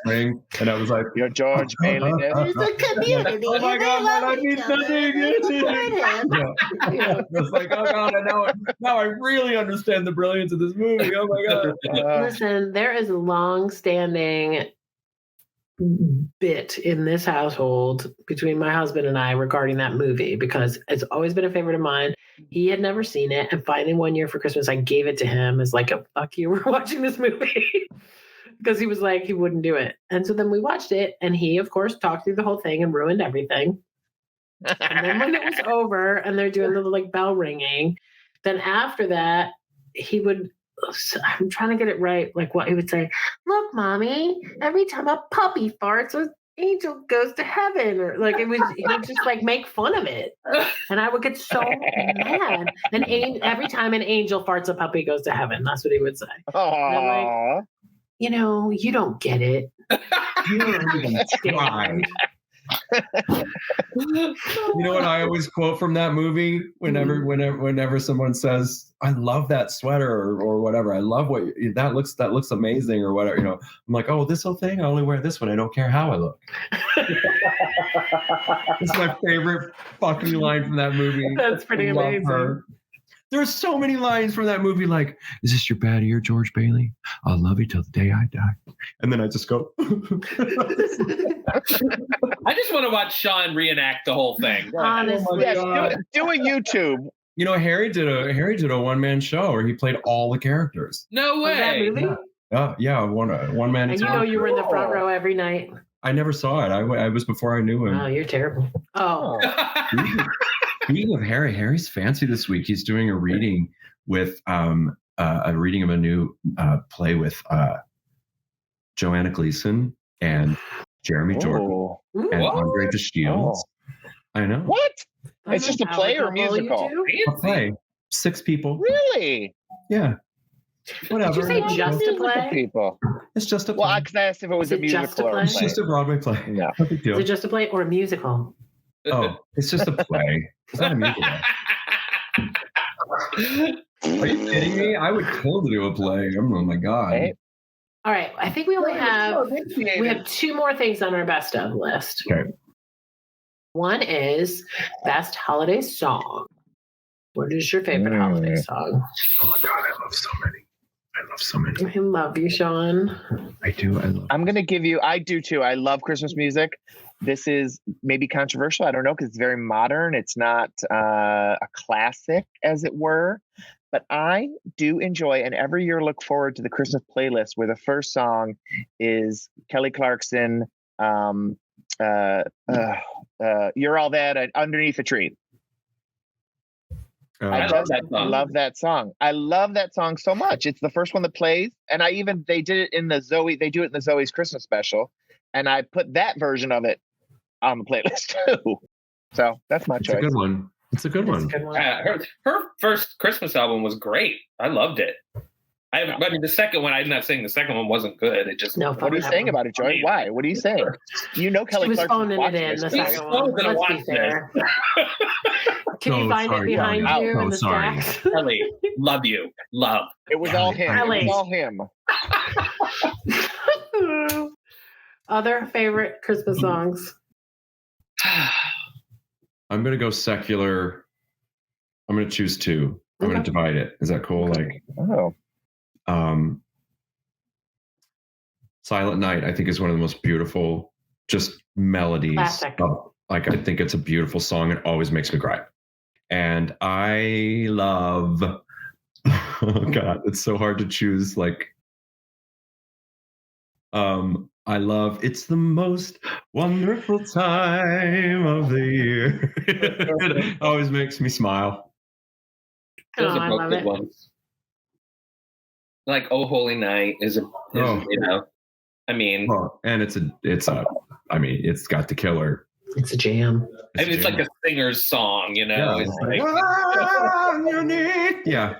[SPEAKER 5] thing. And I was like,
[SPEAKER 4] you're George Bailey.
[SPEAKER 1] There's a community.
[SPEAKER 5] Oh my God, I need something. It's like, oh God, now I really understand the brilliance of this movie. Oh my God.
[SPEAKER 1] Listen, there is a long-standing bit in this household between my husband and I regarding that movie because it's always been a favorite of mine. He had never seen it, and finally one year for Christmas I gave it to him as a fuck you, we're watching this movie because he was he wouldn't do it. And so then we watched it, and he of course talked through the whole thing and ruined everything. And then when it was over and they're doing the bell ringing, then after that he would, I'm trying to get it right, what he would say, look, Mommy, every time a puppy farts, Angel goes to heaven, or like he would just like make fun of it, and I would get so mad. And every time an angel farts, a puppy goes to heaven. That's what he would say.
[SPEAKER 4] Aww.
[SPEAKER 1] Like, you don't get it. You don't understand.
[SPEAKER 5] You know what I always quote from that movie? Whenever someone says, "I love that sweater" or whatever, I love that looks amazing or whatever. I'm like, oh, this whole thing, I only wear this one. I don't care how I look. It's my favorite fucking line from that movie.
[SPEAKER 1] That's pretty amazing.
[SPEAKER 5] Her. There's so many lines from that movie, like, "Is this your bad ear, George Bailey? I'll love you till the day I die." And then I just go.
[SPEAKER 3] I just want to watch Sean reenact the whole thing.
[SPEAKER 1] Honestly,
[SPEAKER 4] yes, do a YouTube.
[SPEAKER 5] Harry did a one-man show where he played all the characters.
[SPEAKER 3] No way.
[SPEAKER 5] Yeah, one man.
[SPEAKER 1] And you were in the front row every night.
[SPEAKER 5] I never saw it. I was before I knew him.
[SPEAKER 1] Oh, you're terrible. Oh.
[SPEAKER 5] Speaking of Harry's fancy this week. He's doing a reading with a reading of a new play with Joanna Gleason and Jeremy Jordan and Andre DeShields. I know.
[SPEAKER 4] What? It's just a play or a musical?
[SPEAKER 5] A play. 6 people.
[SPEAKER 4] Really?
[SPEAKER 5] Yeah. Whatever.
[SPEAKER 1] Did you say just a play?
[SPEAKER 4] People.
[SPEAKER 5] It's just a play.
[SPEAKER 4] Well, because I asked if it was a musical or a play.
[SPEAKER 5] It's just a Broadway play.
[SPEAKER 4] Yeah.
[SPEAKER 5] No big deal.
[SPEAKER 1] Is it just a play or a musical?
[SPEAKER 5] Oh, it's just a play. It's not a musical. Are you kidding me? I would kill to do a play. Oh my God.
[SPEAKER 4] Right?
[SPEAKER 1] All right. I think we only have 2 more things on our best of list.
[SPEAKER 5] Okay.
[SPEAKER 1] One is best holiday song. What is your favorite holiday song?
[SPEAKER 5] Oh my God, I love so many.
[SPEAKER 1] I love you, Sean.
[SPEAKER 5] I do.
[SPEAKER 4] I'm going to give you, I do too. I love Christmas music. This is maybe controversial. I don't know, because it's very modern. It's not a classic, as it were. But I do enjoy, and every year look forward to the Christmas playlist where the first song is Kelly Clarkson, You're All That, Underneath the Tree. I love that song. I love that song so much. It's the first one that plays, and they did it in the Zoe. They do it in the Zoe's Christmas special, and I put that version of it on the playlist too. So that's my choice.
[SPEAKER 5] It's a good one. It's a good one.
[SPEAKER 3] Her first Christmas album was great. I loved it. I mean, the second one, I'm not saying the second one wasn't good. It just
[SPEAKER 4] what are you saying about it, Joy? Why? What are you saying? You know, Kelly
[SPEAKER 1] Clarkson
[SPEAKER 4] phoning
[SPEAKER 1] it in. The second one. Let's be fair. Can you find it behind you in the stacks?
[SPEAKER 3] Kelly, love you. Love.
[SPEAKER 4] It was all him.
[SPEAKER 1] Kelly.
[SPEAKER 4] It was all him.
[SPEAKER 1] Other favorite Christmas songs?
[SPEAKER 5] I'm going to go secular. I'm going to choose 2. I'm going to divide it. Is that cool?
[SPEAKER 4] Okay.
[SPEAKER 5] Silent Night, I think, is one of the most beautiful just melodies.
[SPEAKER 1] Classic.
[SPEAKER 5] I think it's a beautiful song. It always makes me cry. And I love, oh God, it's so hard to choose. I love It's the Most Wonderful Time of the Year. It always makes me smile.
[SPEAKER 3] Those are both good ones. Like Oh Holy Night is I mean,
[SPEAKER 5] and it's got the killer.
[SPEAKER 1] It's a jam.
[SPEAKER 3] It's like a singer's song,
[SPEAKER 5] Yeah.
[SPEAKER 3] It's like,
[SPEAKER 5] yeah.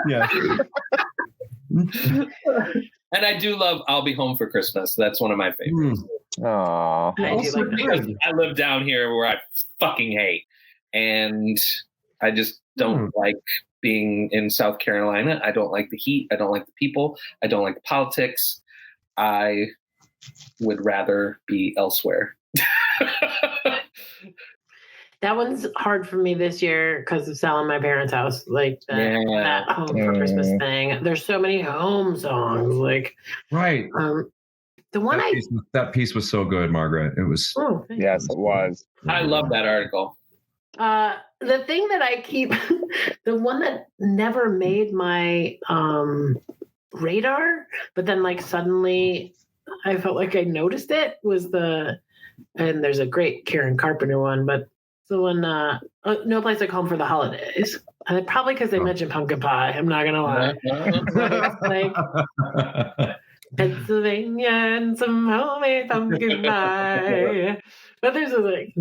[SPEAKER 5] Yeah.
[SPEAKER 3] And I do love I'll Be Home for Christmas. That's one of my favorites.
[SPEAKER 4] Aww.
[SPEAKER 3] Because I live down here where I fucking hate. And I just don't like being in South Carolina. I don't like the heat. I don't like the people. I don't like the politics. I would rather be elsewhere.
[SPEAKER 1] That one's hard for me this year because of selling my parents' house, that home for Christmas thing. There's so many home songs,
[SPEAKER 5] right.
[SPEAKER 1] The one
[SPEAKER 5] that piece was so good, Margaret. It was.
[SPEAKER 1] Oh,
[SPEAKER 4] yes, it was.
[SPEAKER 3] I love that article.
[SPEAKER 1] The thing that I keep, the one that never made my radar, but then suddenly I felt like I noticed it was and there's a great Karen Carpenter one, but So when No Place Like Home for the Holidays, and probably because they mentioned pumpkin pie. I'm not gonna lie. It's like Pennsylvania and some homemade pumpkin pie. But there's a like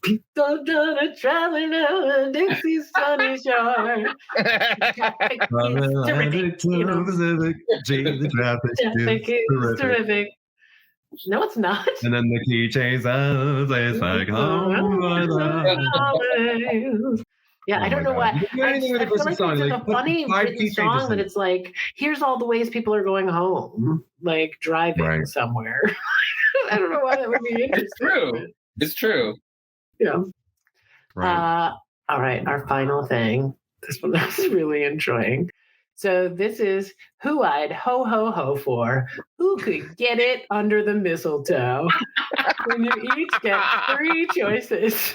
[SPEAKER 1] people gonna travel down Dixie's sunny shore. Terrific, you know. Traffic is terrific. No, it's not.
[SPEAKER 5] And then the key change place like
[SPEAKER 1] yeah, I don't know why. I feel like it's a funny written song, but it's like, here's all the ways people are going home, like driving somewhere. I don't know why that would be interesting.
[SPEAKER 3] It's true.
[SPEAKER 1] Yeah. Right. All right, our final thing. This one I was really enjoying. So this is who I'd ho ho ho for. Who could get it under the mistletoe? When you each get 3 choices.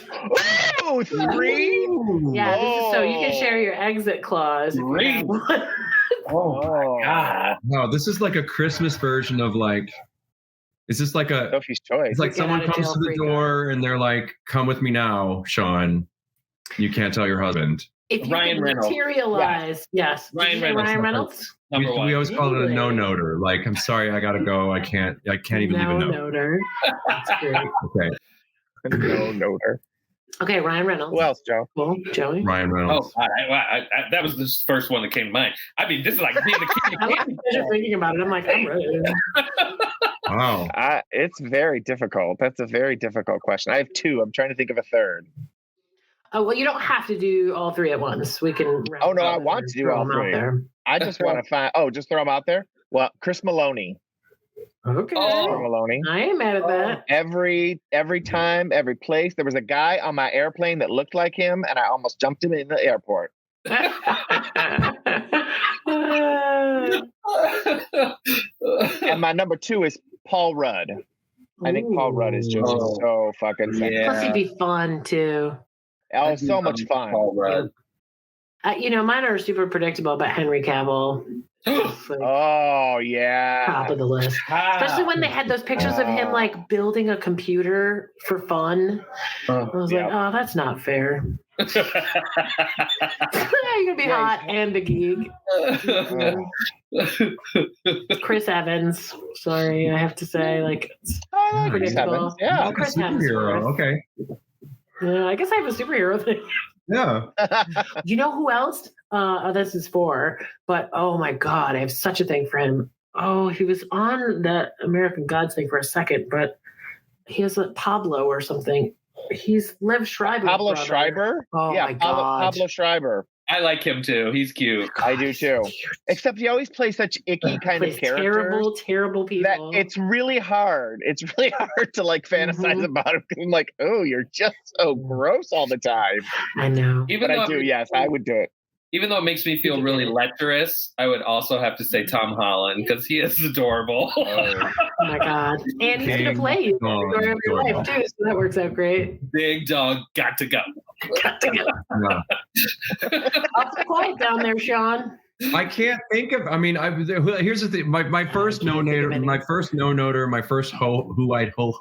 [SPEAKER 4] Oh, 3?
[SPEAKER 1] Yeah, this is so you can share your exit clause.
[SPEAKER 3] 3.
[SPEAKER 4] Oh my God.
[SPEAKER 5] No, this is like a Christmas version of like. Is this like a
[SPEAKER 4] Sophie's Choice?
[SPEAKER 5] It's like someone comes to the door and they're like, "Come with me now, Sean. You can't tell your husband."
[SPEAKER 1] If you can materialize, yes.
[SPEAKER 3] Ryan
[SPEAKER 1] Reynolds.
[SPEAKER 5] We always call it a no-noter. Like, I'm sorry, I gotta go. I can't even leave a note.
[SPEAKER 1] No-noter. That's great.
[SPEAKER 5] Okay.
[SPEAKER 4] No-noter.
[SPEAKER 1] Okay, Ryan Reynolds.
[SPEAKER 4] Who else, Joe?
[SPEAKER 1] Cool. Joey.
[SPEAKER 5] Ryan Reynolds.
[SPEAKER 3] Oh, that was the first one that came to mind. I mean, this is like being the king of candy.
[SPEAKER 1] I'm thinking about it. I'm like, I'm ready.
[SPEAKER 5] Wow.
[SPEAKER 4] It's very difficult. That's a very difficult question. I have 2. I'm trying to think of a third.
[SPEAKER 1] Oh, well, you don't have to do all 3 at once. We can.
[SPEAKER 4] Oh, no, I want to do all 3. I just want to find. Oh, just throw them out there? Well, Chris Maloney.
[SPEAKER 1] Okay.
[SPEAKER 4] Maloney.
[SPEAKER 1] I ain't mad at that.
[SPEAKER 4] Every time, every place. There was a guy on my airplane that looked like him, and I almost jumped him in the airport. And my number 2 is Paul Rudd. I think Paul Rudd is just so fucking sexy.
[SPEAKER 1] Plus, he'd be fun too.
[SPEAKER 4] Oh, so much fun.
[SPEAKER 3] Paul Rudd.
[SPEAKER 1] Mine are super predictable, but Henry Cavill.
[SPEAKER 4] Oh yeah,
[SPEAKER 1] top of the list. Especially when they had those pictures of him like building a computer for fun. I was like, oh, that's not fair. You're gonna be hot and a geek. Chris Evans. Sorry, I have to say, like,
[SPEAKER 4] Chris Evans. Yeah,
[SPEAKER 1] Chris Evans.
[SPEAKER 5] Okay.
[SPEAKER 1] Yeah, I guess I have a superhero thing.
[SPEAKER 5] Yeah.
[SPEAKER 1] You know who else? This is for, but oh my God, I have such a thing for him. Oh, he was on the American Gods thing for a second, but he has a Pablo or something. He's Liv Schreiber.
[SPEAKER 4] Pablo Schreiber?
[SPEAKER 1] Oh my God.
[SPEAKER 4] Pablo Schreiber.
[SPEAKER 3] I like him too. He's cute.
[SPEAKER 4] I do too. Except he always plays such icky kind of characters.
[SPEAKER 1] Terrible people.
[SPEAKER 4] That it's really hard. It's really hard to like fantasize about him. I'm like, oh, you're just so gross all the time.
[SPEAKER 1] I know.
[SPEAKER 3] But
[SPEAKER 4] I do. Yes, I would do it.
[SPEAKER 3] Even though it makes me feel really lecherous, I would also have to say Tom Holland because he is adorable.
[SPEAKER 1] Oh my God. And he's going to play you every life too, so that works out great.
[SPEAKER 3] Big dog, got to go.
[SPEAKER 1] Got to go. Awful quiet down there, Sean.
[SPEAKER 5] I can't think of. I mean, here's the thing. My first no-noter, my first who I'd ho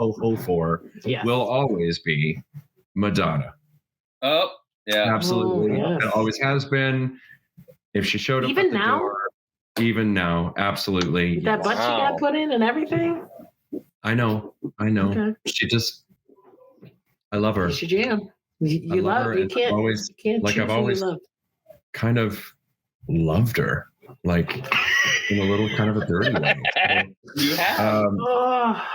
[SPEAKER 5] for will always be Madonna.
[SPEAKER 3] Oh. Yeah,
[SPEAKER 5] absolutely. It always has been. If she showed up
[SPEAKER 1] even
[SPEAKER 5] at the door, even now, absolutely.
[SPEAKER 1] That butt she got put in and everything.
[SPEAKER 5] I know. Okay. She just. I love her.
[SPEAKER 1] She jam. You love her. You can't.
[SPEAKER 5] Always,
[SPEAKER 1] you can't
[SPEAKER 5] like I've always kind of loved her, like in a little kind of a dirty way.
[SPEAKER 3] You have.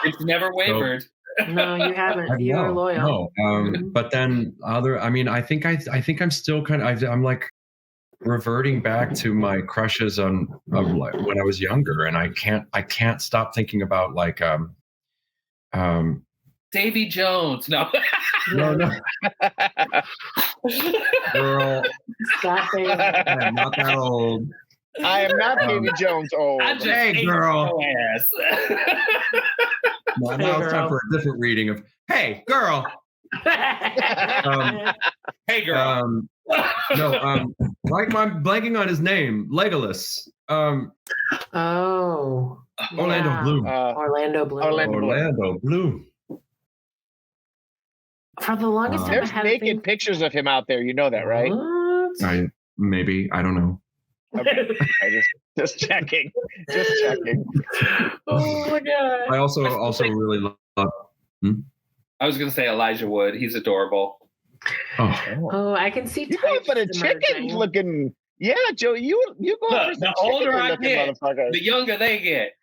[SPEAKER 3] It's never wavered.
[SPEAKER 1] No, you haven't. You're loyal.
[SPEAKER 5] No, but then I think I'm still kind of. I'm like reverting back to my crushes on like when I was younger, and I can't stop thinking about like
[SPEAKER 3] Davy Jones. No.
[SPEAKER 5] No. Girl,
[SPEAKER 1] stop saying that.
[SPEAKER 5] I'm not that old.
[SPEAKER 4] I am not Davy Jones old.
[SPEAKER 3] Hey,
[SPEAKER 5] girl. Now it's time for a different reading of "Hey, girl."
[SPEAKER 3] Hey, girl.
[SPEAKER 5] Like I'm blanking on his name, Legolas. Orlando Bloom.
[SPEAKER 1] Orlando Bloom.
[SPEAKER 5] Orlando Bloom.
[SPEAKER 1] For the longest time,
[SPEAKER 4] there's naked pictures of him out there. You know that, right?
[SPEAKER 1] What?
[SPEAKER 5] I don't know.
[SPEAKER 4] Okay. Just checking. Just checking.
[SPEAKER 1] Oh my god!
[SPEAKER 5] I also really love.
[SPEAKER 3] I was gonna say Elijah Wood. He's adorable.
[SPEAKER 1] Oh, I can see.
[SPEAKER 4] You going for the chicken looking? Yeah, Joe. You go for
[SPEAKER 3] the older I get, the younger they get.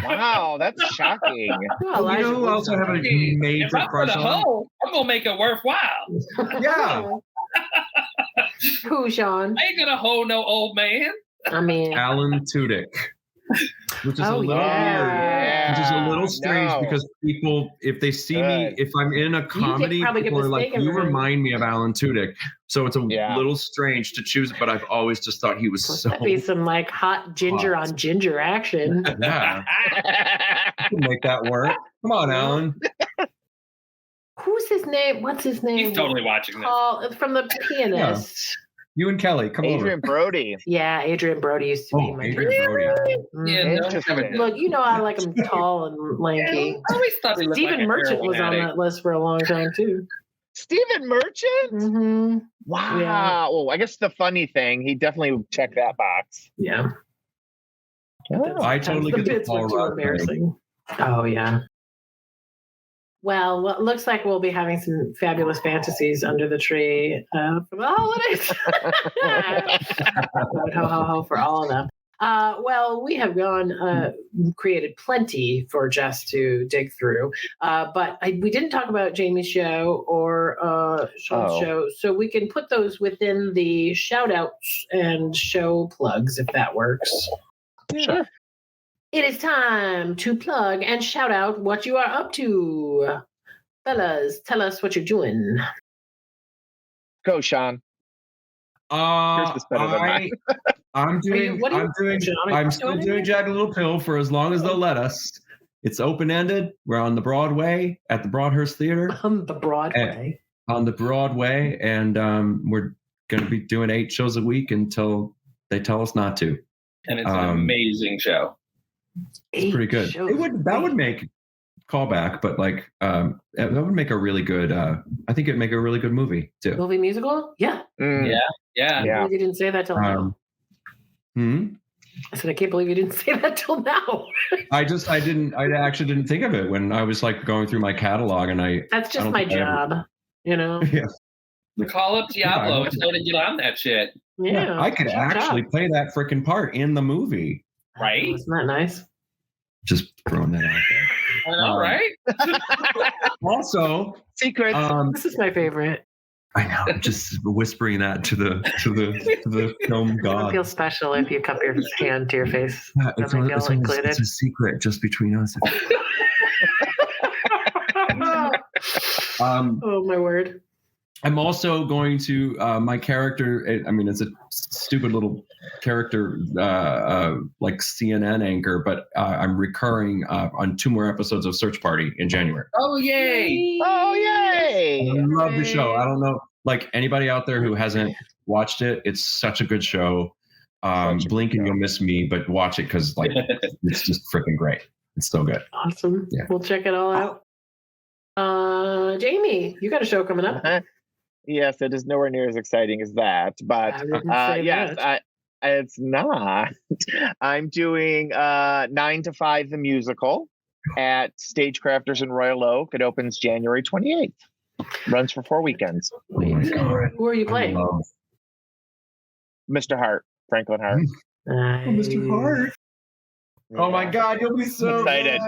[SPEAKER 4] Wow, that's shocking.
[SPEAKER 1] Well,
[SPEAKER 5] you know who else I have a major
[SPEAKER 3] if I'm
[SPEAKER 5] crush
[SPEAKER 3] gonna
[SPEAKER 5] on?
[SPEAKER 3] hoe, I'm gonna make it worthwhile.
[SPEAKER 5] Yeah.
[SPEAKER 1] Who, Sean?
[SPEAKER 3] I ain't gonna hoe no old man.
[SPEAKER 1] I mean,
[SPEAKER 5] Allan Tudyk. Which is a little weird. Which is a little strange because people, if they see me, if I'm in a comedy, people are like, you remind me of Allan Tudyk. So it's a little strange to choose, but I've always just thought he was so.
[SPEAKER 1] That'd be some like hot ginger on ginger action.
[SPEAKER 5] Yeah. I can make that work. Come on, Allan.
[SPEAKER 1] Who's his name? What's his name?
[SPEAKER 3] He's totally watching this.
[SPEAKER 1] From The Pianist.
[SPEAKER 5] Yeah. You and Kelly, come
[SPEAKER 4] Adrian
[SPEAKER 5] over.
[SPEAKER 4] Brody.
[SPEAKER 1] Yeah, Adrian Brody used to be my
[SPEAKER 5] Adrian Brody.
[SPEAKER 3] Yeah,
[SPEAKER 1] Look, you know I like him tall and lanky.
[SPEAKER 3] I always thought he looked
[SPEAKER 1] Stephen
[SPEAKER 3] like a
[SPEAKER 1] Merchant was on that list for a long time too.
[SPEAKER 4] Stephen Merchant?
[SPEAKER 1] Mm-hmm.
[SPEAKER 4] Wow.
[SPEAKER 1] Yeah.
[SPEAKER 4] Well, I guess the funny thing, he definitely checked that box.
[SPEAKER 1] Yeah.
[SPEAKER 5] I totally get the Paul Rudd
[SPEAKER 1] embarrassing. Oh yeah. Well, it looks like we'll be having some fabulous fantasies under the tree for the holidays. Ho, ho, ho for all of them. Well, we have created plenty for Jess to dig through, but we didn't talk about Jamie's show or Sean's show, so we can put those within the shout outs and show plugs if that works.
[SPEAKER 4] Sure.
[SPEAKER 1] It is time to plug and shout out what you are up to. Fellas, tell us what you're doing.
[SPEAKER 4] Go, Sean.
[SPEAKER 5] I'm still doing Jagged Little Pill for as long as they'll let us. It's open-ended. We're on the Broadway at the Broadhurst Theater.
[SPEAKER 1] On the Broadway.
[SPEAKER 5] And we're going to be doing 8 shows a week until they tell us not to.
[SPEAKER 3] And it's an amazing show.
[SPEAKER 5] It's pretty good. That would make callback, but that would make a really good. I think it'd make a really good movie too.
[SPEAKER 1] Movie musical? Yeah.
[SPEAKER 3] Yeah.
[SPEAKER 1] I can't believe you didn't say that till now. I said I can't believe you didn't say that till now. I
[SPEAKER 5] actually didn't think of it when I was going through my catalog, and
[SPEAKER 1] That's just my job, you know.
[SPEAKER 5] Yeah.
[SPEAKER 3] Call up Diablo and tell to get on that shit.
[SPEAKER 1] Yeah.
[SPEAKER 5] I could actually play that freaking part in the movie.
[SPEAKER 3] Right?
[SPEAKER 1] Isn't that nice?
[SPEAKER 5] Just throwing that out there.
[SPEAKER 3] I know, right?
[SPEAKER 5] Also,
[SPEAKER 4] secrets.
[SPEAKER 1] This is my favorite.
[SPEAKER 5] I know. Just whispering that to the film god.
[SPEAKER 1] It feels special if you cup your hand to your face.
[SPEAKER 5] Yeah, it's a secret just between us.
[SPEAKER 1] Oh my word.
[SPEAKER 5] I'm also going to my character. I mean, it's a stupid little character, like CNN anchor, but I'm recurring on 2 more episodes of Search Party in January.
[SPEAKER 3] Oh yay!
[SPEAKER 4] Oh yay!
[SPEAKER 5] I love the show. I don't know, anybody out there who hasn't watched it. It's such a good show. Blink and you'll miss me, but watch it because it's just freaking great. It's so good.
[SPEAKER 1] Awesome. Yeah. We'll check it all out. Jamie, you got a show coming up.
[SPEAKER 4] Yes, it is nowhere near as exciting as that, but it's not. I'm doing 9 to 5 the musical at Stagecrafters in Royal Oak. It opens January 28th. Runs for 4 weekends.
[SPEAKER 5] Oh my God.
[SPEAKER 1] Who are you playing?
[SPEAKER 4] Mr. Hart, Franklin Hart.
[SPEAKER 1] Nice.
[SPEAKER 5] Oh, Mr. Hart. Yeah. Oh my God, you'll be so
[SPEAKER 4] excited.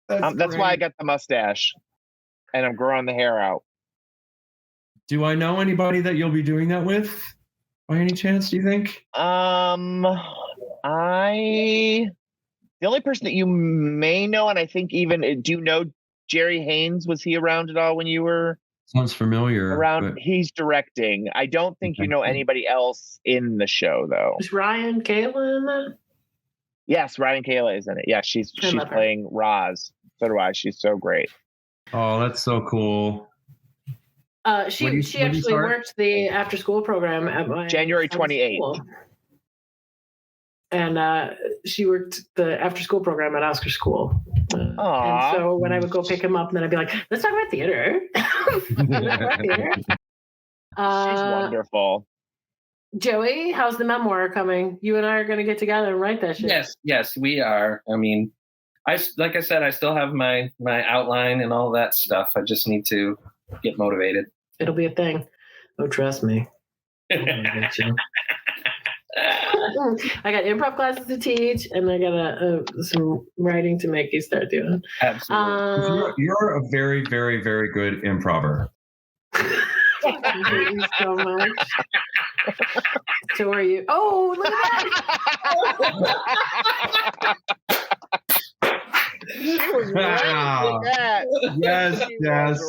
[SPEAKER 4] That's why I got the mustache, and I'm growing the hair out.
[SPEAKER 5] Do I know anybody that you'll be doing that with, by any chance? Do you think?
[SPEAKER 4] The only person that you may know, and I think even, do you know Jerry Haynes? Was he around at all when you were?
[SPEAKER 5] Sounds familiar.
[SPEAKER 4] Around, but... He's directing. I don't think you know anybody else in the show, though.
[SPEAKER 1] Is Ryan Kayla in that?
[SPEAKER 4] Yes, Ryan Kayla is in it. Yeah, she's playing Roz. So do I. She's so great.
[SPEAKER 5] Oh, that's so cool.
[SPEAKER 1] She actually worked the after school program at my
[SPEAKER 4] January 28th.
[SPEAKER 1] And she worked the after school program at Oscar School. And so when I would go pick him up, then I'd be like, let's talk about theater.
[SPEAKER 4] She's wonderful.
[SPEAKER 1] Joey, how's the memoir coming? You and I are going to get together and write that shit.
[SPEAKER 3] Yes, we are. I mean, like I said, I still have my outline and all that stuff. I just need to get motivated.
[SPEAKER 1] It'll be a thing. Oh, trust me. I got improv classes to teach, and I got some writing to make you start doing.
[SPEAKER 3] Absolutely.
[SPEAKER 5] You're a very, very, very good improver.
[SPEAKER 1] Thank you so much. So are you. Oh, look at that.
[SPEAKER 4] She was right with that.
[SPEAKER 5] Yes.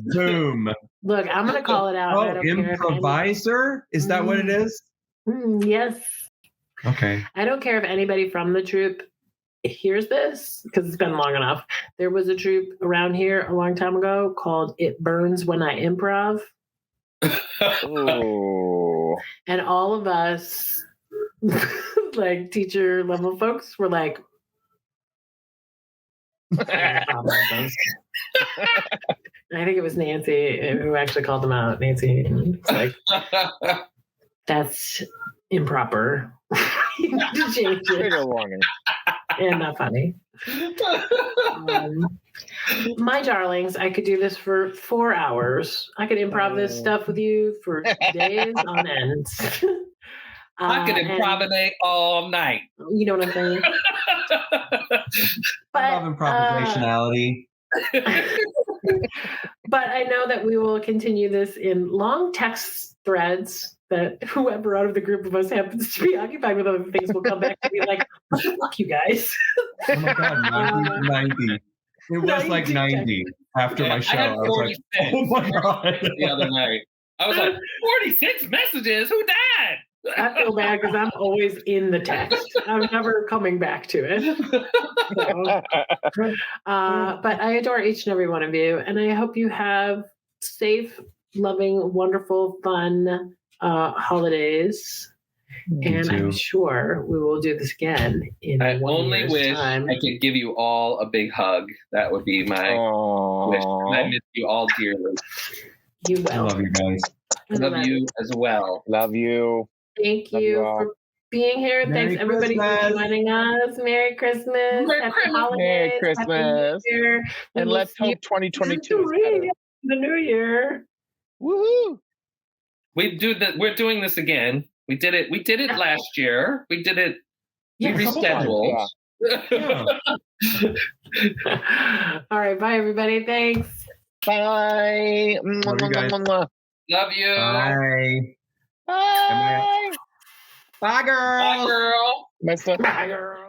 [SPEAKER 5] Boom.
[SPEAKER 1] Look, I'm going to call it out.
[SPEAKER 5] Oh, improviser? Is that what it is?
[SPEAKER 1] Yes.
[SPEAKER 5] Okay.
[SPEAKER 1] I don't care if anybody from the troupe hears this, because it's been long enough. There was a troupe around here a long time ago called It Burns When I Improv.
[SPEAKER 4] Ooh.
[SPEAKER 1] And all of us, like teacher level folks, were like, I think it was Nancy who actually called them out. Nancy, it's like, that's improper. You need to change it. And not funny. My darlings, I could do this for 4 hours. I could improv this stuff with you for days on end.
[SPEAKER 3] I could improvisate all night.
[SPEAKER 1] You know what I'm saying?
[SPEAKER 5] I love improvisationality.
[SPEAKER 1] But I know that we will continue this in long text threads that whoever out of the group of us happens to be occupied with other things will come back to be like, what the fuck, you guys?
[SPEAKER 5] Oh my God, 90. It was 90, like 90 after my show.
[SPEAKER 3] I was like,
[SPEAKER 5] oh my God.
[SPEAKER 3] The other night. I was like, 46 messages? Who died?
[SPEAKER 1] I feel bad because I'm always in the text. I'm never coming back to it. So, but I adore each and every one of you. And I hope you have safe, loving, wonderful, fun holidays. And I'm sure we will do this again in
[SPEAKER 3] I
[SPEAKER 1] 1
[SPEAKER 3] only
[SPEAKER 1] year's
[SPEAKER 3] wish
[SPEAKER 1] time.
[SPEAKER 3] I could give you all a big hug. That would be my wish. I miss you all dearly.
[SPEAKER 1] You will.
[SPEAKER 5] I love you guys.
[SPEAKER 3] I love you as well.
[SPEAKER 4] Love you.
[SPEAKER 1] Thank
[SPEAKER 4] Love
[SPEAKER 1] you
[SPEAKER 4] you all.
[SPEAKER 1] for being here.
[SPEAKER 5] Merry
[SPEAKER 1] Thanks everybody
[SPEAKER 5] Christmas.
[SPEAKER 1] for joining us. Merry Christmas.
[SPEAKER 3] Merry
[SPEAKER 1] Happy
[SPEAKER 3] Christmas.
[SPEAKER 1] holidays.
[SPEAKER 4] Merry
[SPEAKER 1] Happy
[SPEAKER 4] Christmas.
[SPEAKER 1] New Year.
[SPEAKER 4] And
[SPEAKER 1] we'll
[SPEAKER 4] let's
[SPEAKER 1] see you
[SPEAKER 4] hope 2022 is better.
[SPEAKER 1] the new year.
[SPEAKER 4] Woohoo!
[SPEAKER 3] We're doing this again. We did it last year. We did it. We
[SPEAKER 5] Yeah,
[SPEAKER 3] rescheduled.
[SPEAKER 5] Yeah.
[SPEAKER 1] All right. Bye, everybody. Thanks.
[SPEAKER 4] Bye.
[SPEAKER 5] Love you guys.
[SPEAKER 3] Love you.
[SPEAKER 5] Bye.
[SPEAKER 4] Bye.
[SPEAKER 5] Bye, girl.
[SPEAKER 3] Bye, girl.
[SPEAKER 4] My stuff.
[SPEAKER 1] Bye, girl.